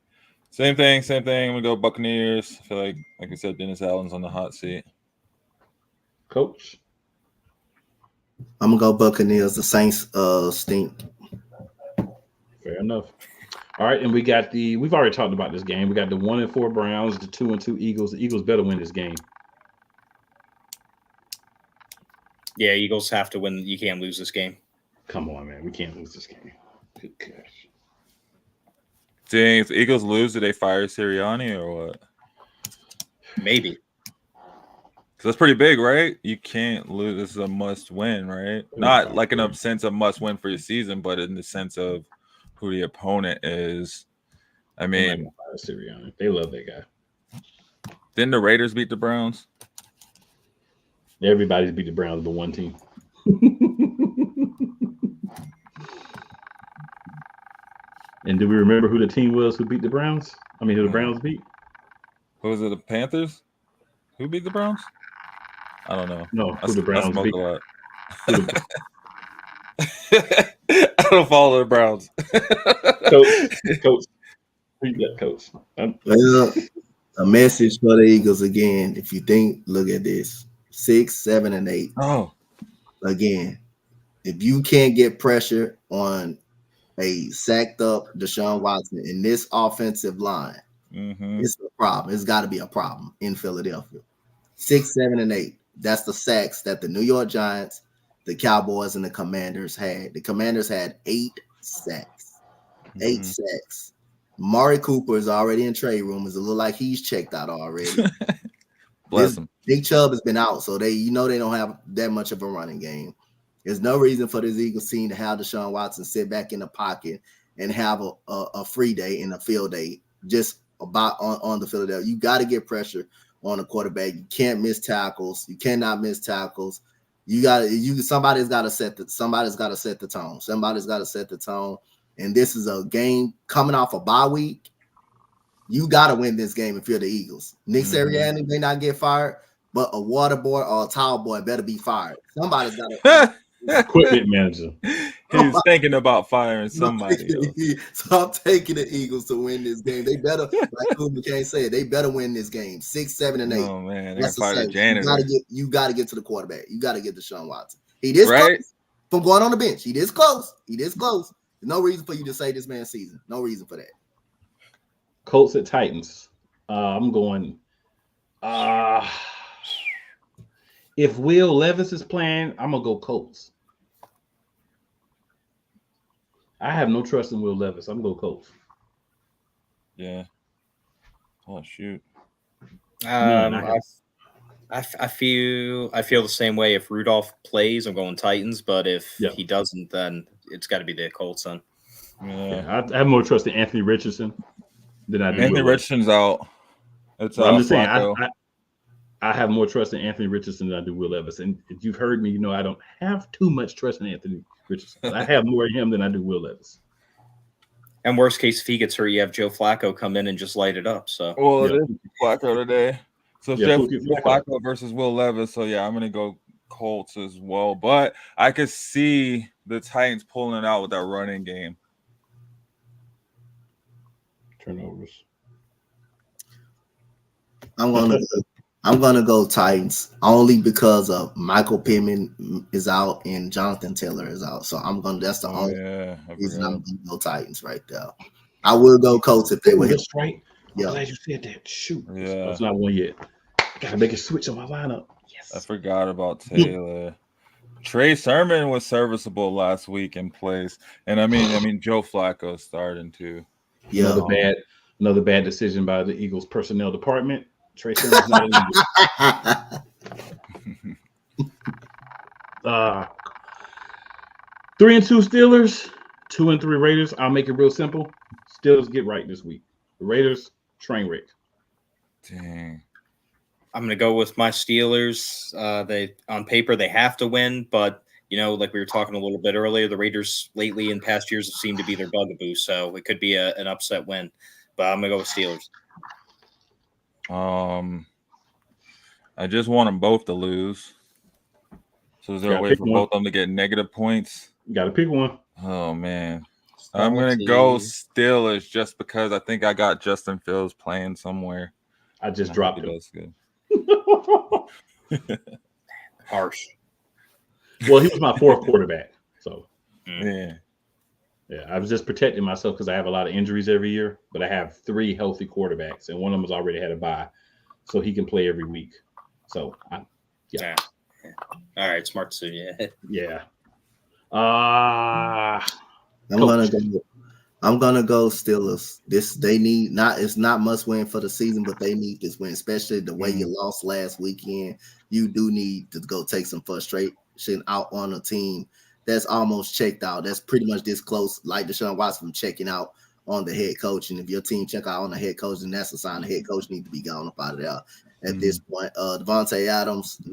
Same thing. I'm gonna go Buccaneers. I feel like I said, Dennis Allen's on the hot seat. Coach. I'm gonna go Buccaneers. The Saints stink. Fair enough. All right, and we've already talked about this game. We got the 1-4 Browns, the 2-2 Eagles. The Eagles better win this game. Yeah, Eagles have to win. You can't lose this game. Come on, man. We can't lose this game. Good gosh. Dang, if the Eagles lose, do they fire Sirianni or what? Maybe. Because that's pretty big, right? You can't lose. This is a must-win, right? Not like in a sense of must-win for your season, but in the sense of who the opponent is. I mean, Sirianni. They love that guy. Didn't the Raiders beat the Browns? Everybody's beat the Browns but one team. And do we remember who the team was who beat the Browns? Who the Browns beat? Who was it? The Panthers? Who beat the Browns? I don't know. No, who the Browns beat? A lot. I don't follow the Browns. Coach. Read that, Coach. Well, a message for the Eagles again. If you think, look at this. 6, 7, and 8. Oh. Again, if you can't get pressure on a sacked up Deshaun Watson in this offensive line, it's a problem. It's got to be a problem in Philadelphia. 6, 7, and 8. That's the sacks that the New York Giants, the Cowboys, and the Commanders had. The Commanders had 8 sacks. 8 sacks. Mari Cooper is already in trade rumors. It look like he's checked out already. Bless him. Big Chubb has been out, so they don't have that much of a running game. There's no reason for this Eagles team to have Deshaun Watson sit back in the pocket and have a free day and a field day just about on the Philadelphia. You got to get pressure on the quarterback. You can't miss tackles. You cannot miss tackles. Somebody's got to set the tone. Somebody's got to set the tone. And this is a game coming off a bye week. You got to win this game if you're the Eagles. Nick Sirianni may not get fired, but a water boy or a towel boy better be fired. Somebody's got to. Equipment manager. He's thinking about firing somebody else. So I'm taking the Eagles to win this game. They better, like Cooper can't say it, they better win this game. 6, 7, and 8. Oh man, they're fired the janitor. You got to get to the quarterback. You got to get Deshaun Watson. He this close from going on the bench. He this close. There's no reason for you to say this man's season. No reason for that. Colts at Titans. I'm going. If Will Levis is playing, I'm gonna go Colts. I have no trust in Will Levis. I'm gonna go Colts. Yeah. Oh shoot. I feel the same way. If Rudolph plays, I'm going Titans. But if he doesn't, then it's got to be the Colts. Then. Yeah, I have more trust in Anthony Richardson than I do. Anthony Richardson's out. It's I'm just saying. I have more trust in Anthony Richardson than I do Will Levis. And if you've heard me, you know I don't have too much trust in Anthony Richardson. I have more in him than I do Will Levis. And worst case, if he gets hurt, you have Joe Flacco come in and just light it up. So it is Flacco today. So Joe Flacco versus Will Levis. So I'm gonna go Colts as well. But I could see the Titans pulling it out with that running game. Turnovers. I'm going to I'm gonna go Titans only because of Michael Pittman is out and Jonathan Taylor is out. So that's the only I reason I'm forgot. gonna go Titans right there. I will go Colts if they were Oh, here. that's right. I'm Yeah. glad you said that. Shoot. Yeah. It's not one yet. Gotta make a switch on my lineup. I Yes. forgot about Taylor. Trey Sermon was serviceable last week in place, and I mean Joe Flacco starting too. Yeah. Another bad decision by the Eagles personnel department. Trey Sermon's not an Eagle. 3-2 Steelers, 2-3 Raiders. I'll make it real simple. Steelers get right this week. The Raiders train wreck. Dang. I'm gonna go with my Steelers. They on paper they have to win, but like we were talking a little bit earlier, the Raiders lately in past years have seemed to be their bugaboo, so it could be an upset win. But I'm gonna go with Steelers. I just want them both to lose. So is there a way for both of them to get negative points? You got to pick one. Oh man, I'm gonna go Steelers just because I think I got Justin Fields playing somewhere. I just dropped him. That's good. Harsh. Well, he was my fourth quarterback, so yeah. I was just protecting myself because I have a lot of injuries every year, but I have 3 healthy quarterbacks, and one of them has already had a bye, so he can play every week. So, yeah. All right, smart decision. Yeah. I'm gonna go Steelers. It's not must win for the season, but they need this win, especially the way you lost last weekend. You do need to go take some frustration out on a team that's almost checked out. That's pretty much this close, like Deshaun Watson from checking out on the head coach. And if your team check out on the head coach, then that's a sign the head coach needs to be gone up out of there at this point. Devontae Adams, I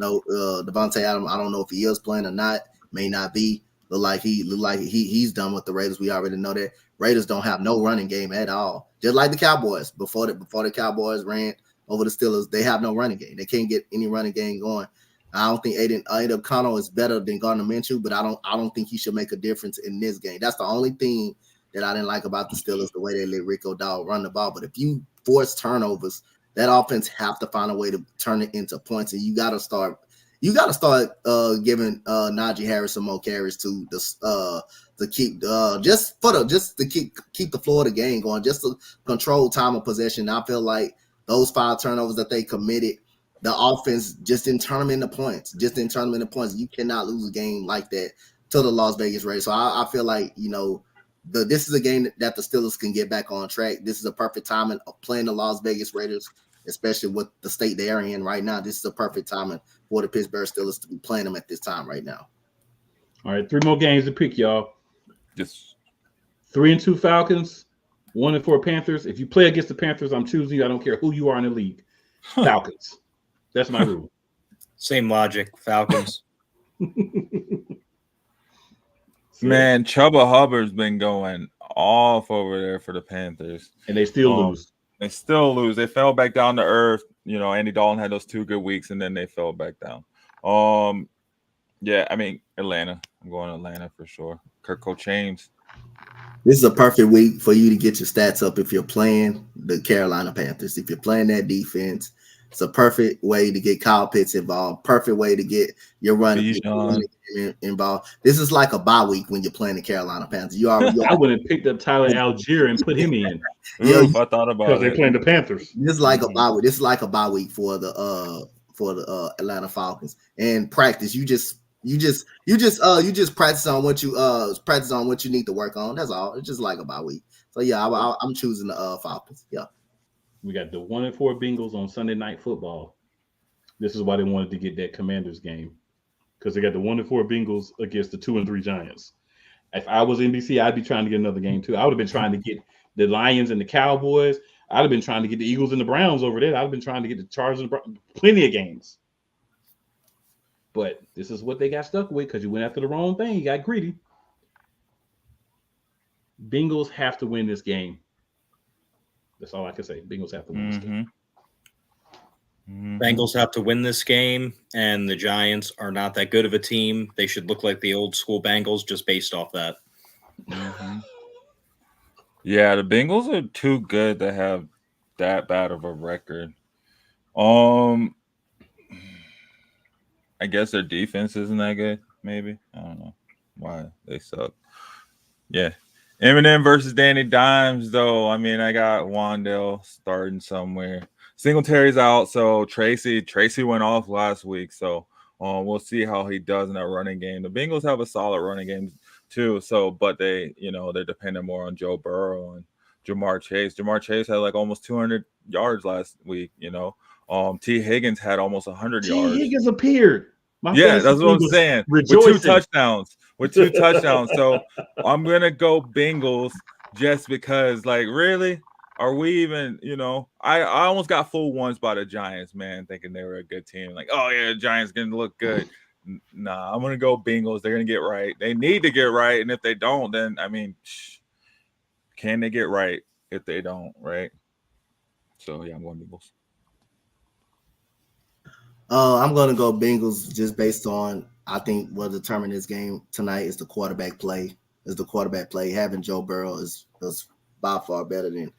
don't know if he is playing or not. May not be. Look like he's done with the Raiders. We already know that. Raiders don't have no running game at all. Just like the Cowboys. Before the Cowboys ran over the Steelers, they have no running game. They can't get any running game going. I don't think Aiden O'Connell is better than Gardner Minshew, but I don't think he should make a difference in this game. That's the only thing that I didn't like about the Steelers, the way they let Rico Dowd run the ball. But if you force turnovers, that offense have to find a way to turn it into points, and you got to start giving Najee Harris some more carries to keep keep the flow of the game going, just to control time of possession. I feel like those 5 turnovers that they committed, the offense just didn't turn them into points. You cannot lose a game like that to the Las Vegas Raiders. So I feel like this is a game that the Steelers can get back on track. This is a perfect timing of playing the Las Vegas Raiders, especially with the state they're in right now. This is a perfect timing for the Pittsburgh Steelers to be playing them at this time right now. All right, 3 more games to pick, y'all. Yes. 3-2 Falcons, 1-4 Panthers. If you play against the Panthers, I'm choosing you. I don't care who you are in the league. Falcons. That's my rule. Same logic. Falcons. Man, Chubba Hubbard's been going off over there for the Panthers. And they still lose. They still lose. They fell back down to earth. Andy Dalton had those 2 good weeks, and then they fell back down. Yeah, I mean, Atlanta. I'm going to Atlanta for sure. Kirk James. This is a perfect week for you to get your stats up if you're playing the Carolina Panthers. If you're playing that defense, it's a perfect way to get Kyle Pitts involved. Perfect way to get your running involved. This is like a bye week when you're playing the Carolina Panthers. I would have picked up Tyler Algier and put him in. I thought about it. Because they're playing the Panthers. This is like a bye week. This is like a bye week for the Atlanta Falcons. And practice, you just practice on what you need to work on. That's all. It's just like a bye week. So yeah, I'm choosing the Falcons. Yeah. We got the 1-4 Bengals on Sunday Night Football. This is why they wanted to get that Commanders game, because they got the 1-4 Bengals against the 2-3 Giants. If I was NBC, I'd be trying to get another game too. I would have been trying to get the Lions and the Cowboys. I'd have been trying to get the Eagles and the Browns over there. I'd have been trying to get the Chargers and the Browns. Plenty of games. But this is what they got stuck with because you went after the wrong thing. You got greedy. Bengals have to win this game. That's all I can say. Bengals have to win this game. Bengals have to win this game, and the Giants are not that good of a team. They should look like the old school Bengals just based off that. Yeah, the Bengals are too good to have that bad of a record. I'm I guess their defense isn't that good. Maybe I don't know why they suck. Yeah. Eminem versus Danny Dimes, though. I mean, I got Wandale starting somewhere. Singletary's out, so Tracy went off last week, so we'll see how he does in that running game. The Bengals have a solid running game too, so but they're dependent more on Joe Burrow and Jamar Chase. Jamar Chase had like almost 200 yards last week. T. Higgins had almost 100 T. yards. Higgins appeared. My Yeah, fantasy that's what team I'm was saying. rejoicing. With two touchdowns. So I'm gonna go Bengals just because, like, really, are we even? I almost got fooled once by the Giants, man, thinking they were a good team. Like, oh yeah, the Giants gonna look good. Nah, I'm gonna go Bengals. They're gonna get right. They need to get right, and if they don't, then I mean, can they get right if they don't? Right. So yeah, I'm going Bengals. I'm going to go Bengals just based on I think what determine this game tonight is the quarterback play. Having Joe Burrow is by far better than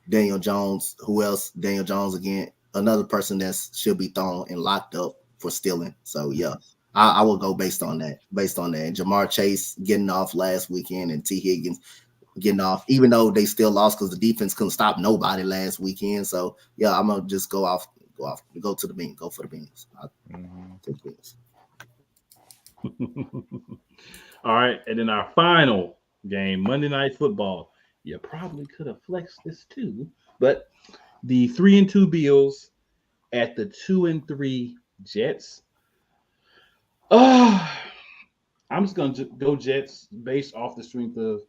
Daniel Jones. Who else? Daniel Jones again, another person that should be thrown and locked up for stealing. So yeah, I will go based on that. And Jamar Chase getting off last weekend and T. Higgins getting off, even though they still lost because the defense couldn't stop nobody last weekend. So yeah, I'm gonna just go to the Bengals. Go for the Bengals. Take the Bengals. All right, and then our final game, Monday Night Football. You probably could have flexed this too, but the 3-2 Bills at the 2-3 Jets. I'm just gonna go Jets based off the strength of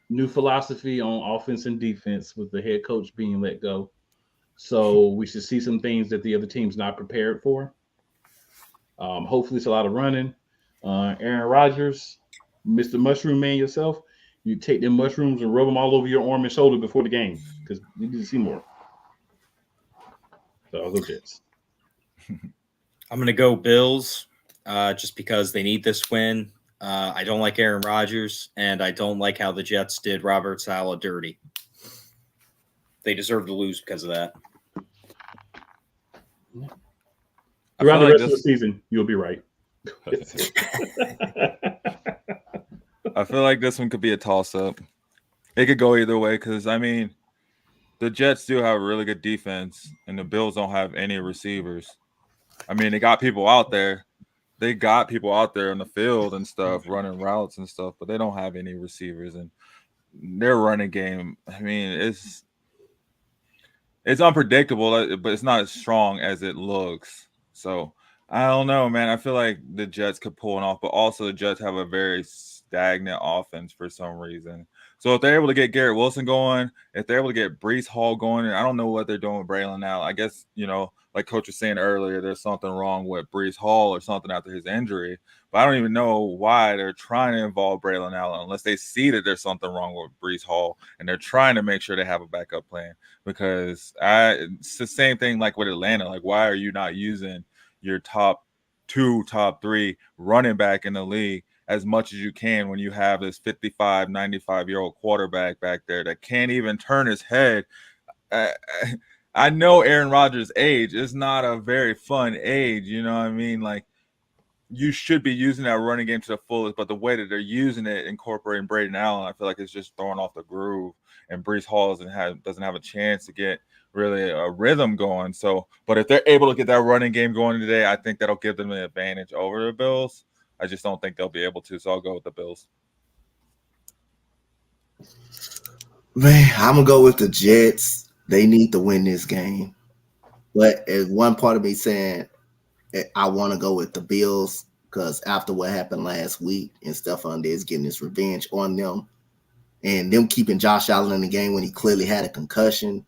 new philosophy on offense and defense with the head coach being let go. So we should see some things that the other team's not prepared for. Hopefully, it's a lot of running. Aaron Rodgers, Mr. Mushroom Man yourself, you take them mushrooms and rub them all over your arm and shoulder before the game because you need to see more. So I'll go Jets. I'm going to go Bills just because they need this win. I don't like Aaron Rodgers, and I don't like how the Jets did Robert Saleh dirty. They deserve to lose because of that. Throughout the rest of the season, you'll be right. I feel like this one could be a toss-up. It could go either way because, I mean, the Jets do have a really good defense, and the Bills don't have any receivers. I mean, they got people out there. They got people out there on the field and stuff, running routes and stuff, but they don't have any receivers. And their running game, I mean, it's unpredictable, but it's not as strong as it looks. So I don't know, man. I feel like the Jets could pull it off, but also the Jets have a very stagnant offense for some reason. So if they're able to get Garrett Wilson going, if they're able to get Breece Hall going, and I don't know what they're doing with Braylon Allen. I guess, like Coach was saying earlier, there's something wrong with Breece Hall or something after his injury. But I don't even know why they're trying to involve Braylon Allen unless they see that there's something wrong with Breece Hall and they're trying to make sure they have a backup plan. Because it's the same thing like with Atlanta. Like, why are you not using your top 3 running back in the league as much as you can when you have this 55, 95-year-old quarterback back there that can't even turn his head? I know Aaron Rodgers' age is not a very fun age, you know what I mean? Like, you should be using that running game to the fullest, but the way that they're using it, incorporating Braden Allen, I feel like it's just throwing off the groove, and Breece Hall doesn't have a chance to get really a rhythm going. So, but if they're able to get that running game going today, I think that'll give them an advantage over the Bills. I just don't think they'll be able to, so I'll go with the Bills. Man, I'm gonna go with the Jets. They need to win this game, but as one part of me saying I want to go with the Bills because after what happened last week and Stephon is getting his revenge on them, and them keeping Josh Allen in the game when he clearly had a concussion.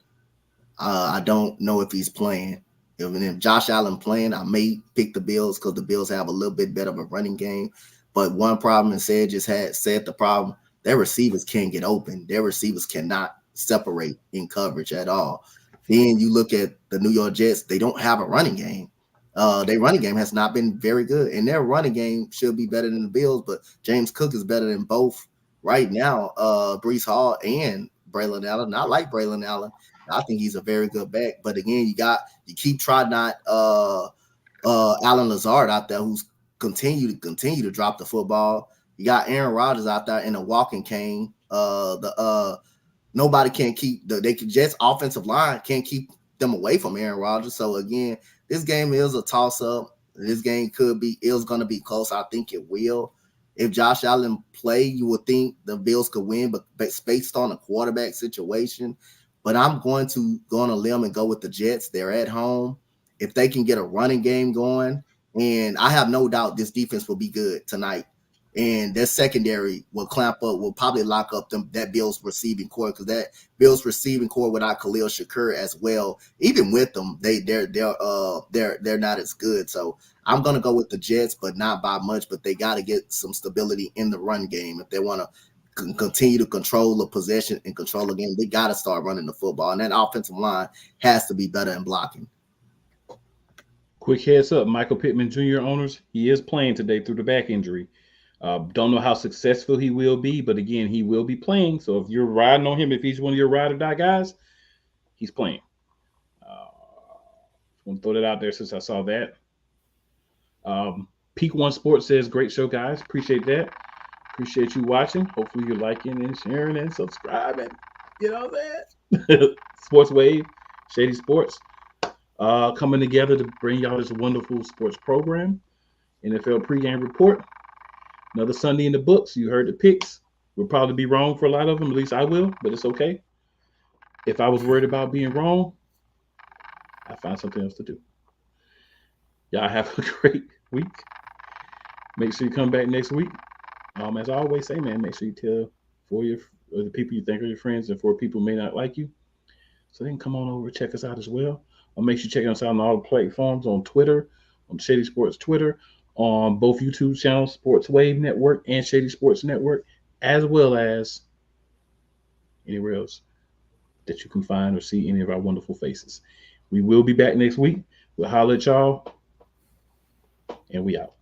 I don't know if he's playing. If Josh Allen playing, I may pick the Bills because the Bills have a little bit better of a running game. But one problem, and said the problem, their receivers can't get open. Their receivers cannot separate in coverage at all. Then you look at the New York Jets, they don't have a running game. Their running game has not been very good, and their running game should be better than the Bills, but James Cook is better than both right now, Breece Hall and Braylon Allen. I like Braylon Allen. I think he's a very good back. But again, you keep trying not Alan Lazard out there who's continue to drop the football. You got Aaron Rodgers out there in a walking cane. Nobody can keep Jets offensive line can't keep them away from Aaron Rodgers. So again, this game is a toss up. This game is going to be close. I think it will. If Josh Allen play, you would think the Bills could win, but based on the quarterback situation. But I'm going to go on a limb and go with the Jets. They're at home. If they can get a running game going, and I have no doubt this defense will be good tonight. And their secondary will clamp up, will probably lock up that Bills receiving core, because that Bills receiving core without Khalil Shakur as well, even with them, they're not as good. So I'm gonna go with the Jets, but not by much. But they got to get some stability in the run game if they want to continue to control the possession and control the game. They got to start running the football, and that offensive line has to be better in blocking. Quick heads up, Michael Pittman Jr. owners, he is playing today through the back injury. Don't know how successful he will be, but again, he will be playing. So if you're riding on him, if he's one of your ride or die guys, he's playing. Want to throw that out there since I saw that. Peak One Sports says, great show, guys. Appreciate that. Appreciate you watching. Hopefully you're liking and sharing and subscribing. You know that? Sports Wave, Shady Sports, coming together to bring y'all this wonderful sports program. NFL pregame report. Another Sunday in the books. You heard the picks. We'll probably be wrong for a lot of them. At least I will, but it's okay. If I was worried about being wrong, I find something else to do. Y'all have a great week. Make sure you come back next week. As I always say, man, make sure you tell the people you think are your friends and 4 people who may not like you, so they can come on over and check us out as well. Or make sure you check us out on all the platforms, on Twitter, on Shady Sports Twitter, on both YouTube channels, Sports Wave Network and Shady Sports Network, as well as anywhere else that you can find or see any of our wonderful faces. We will be back next week. We'll holler at y'all, and we out.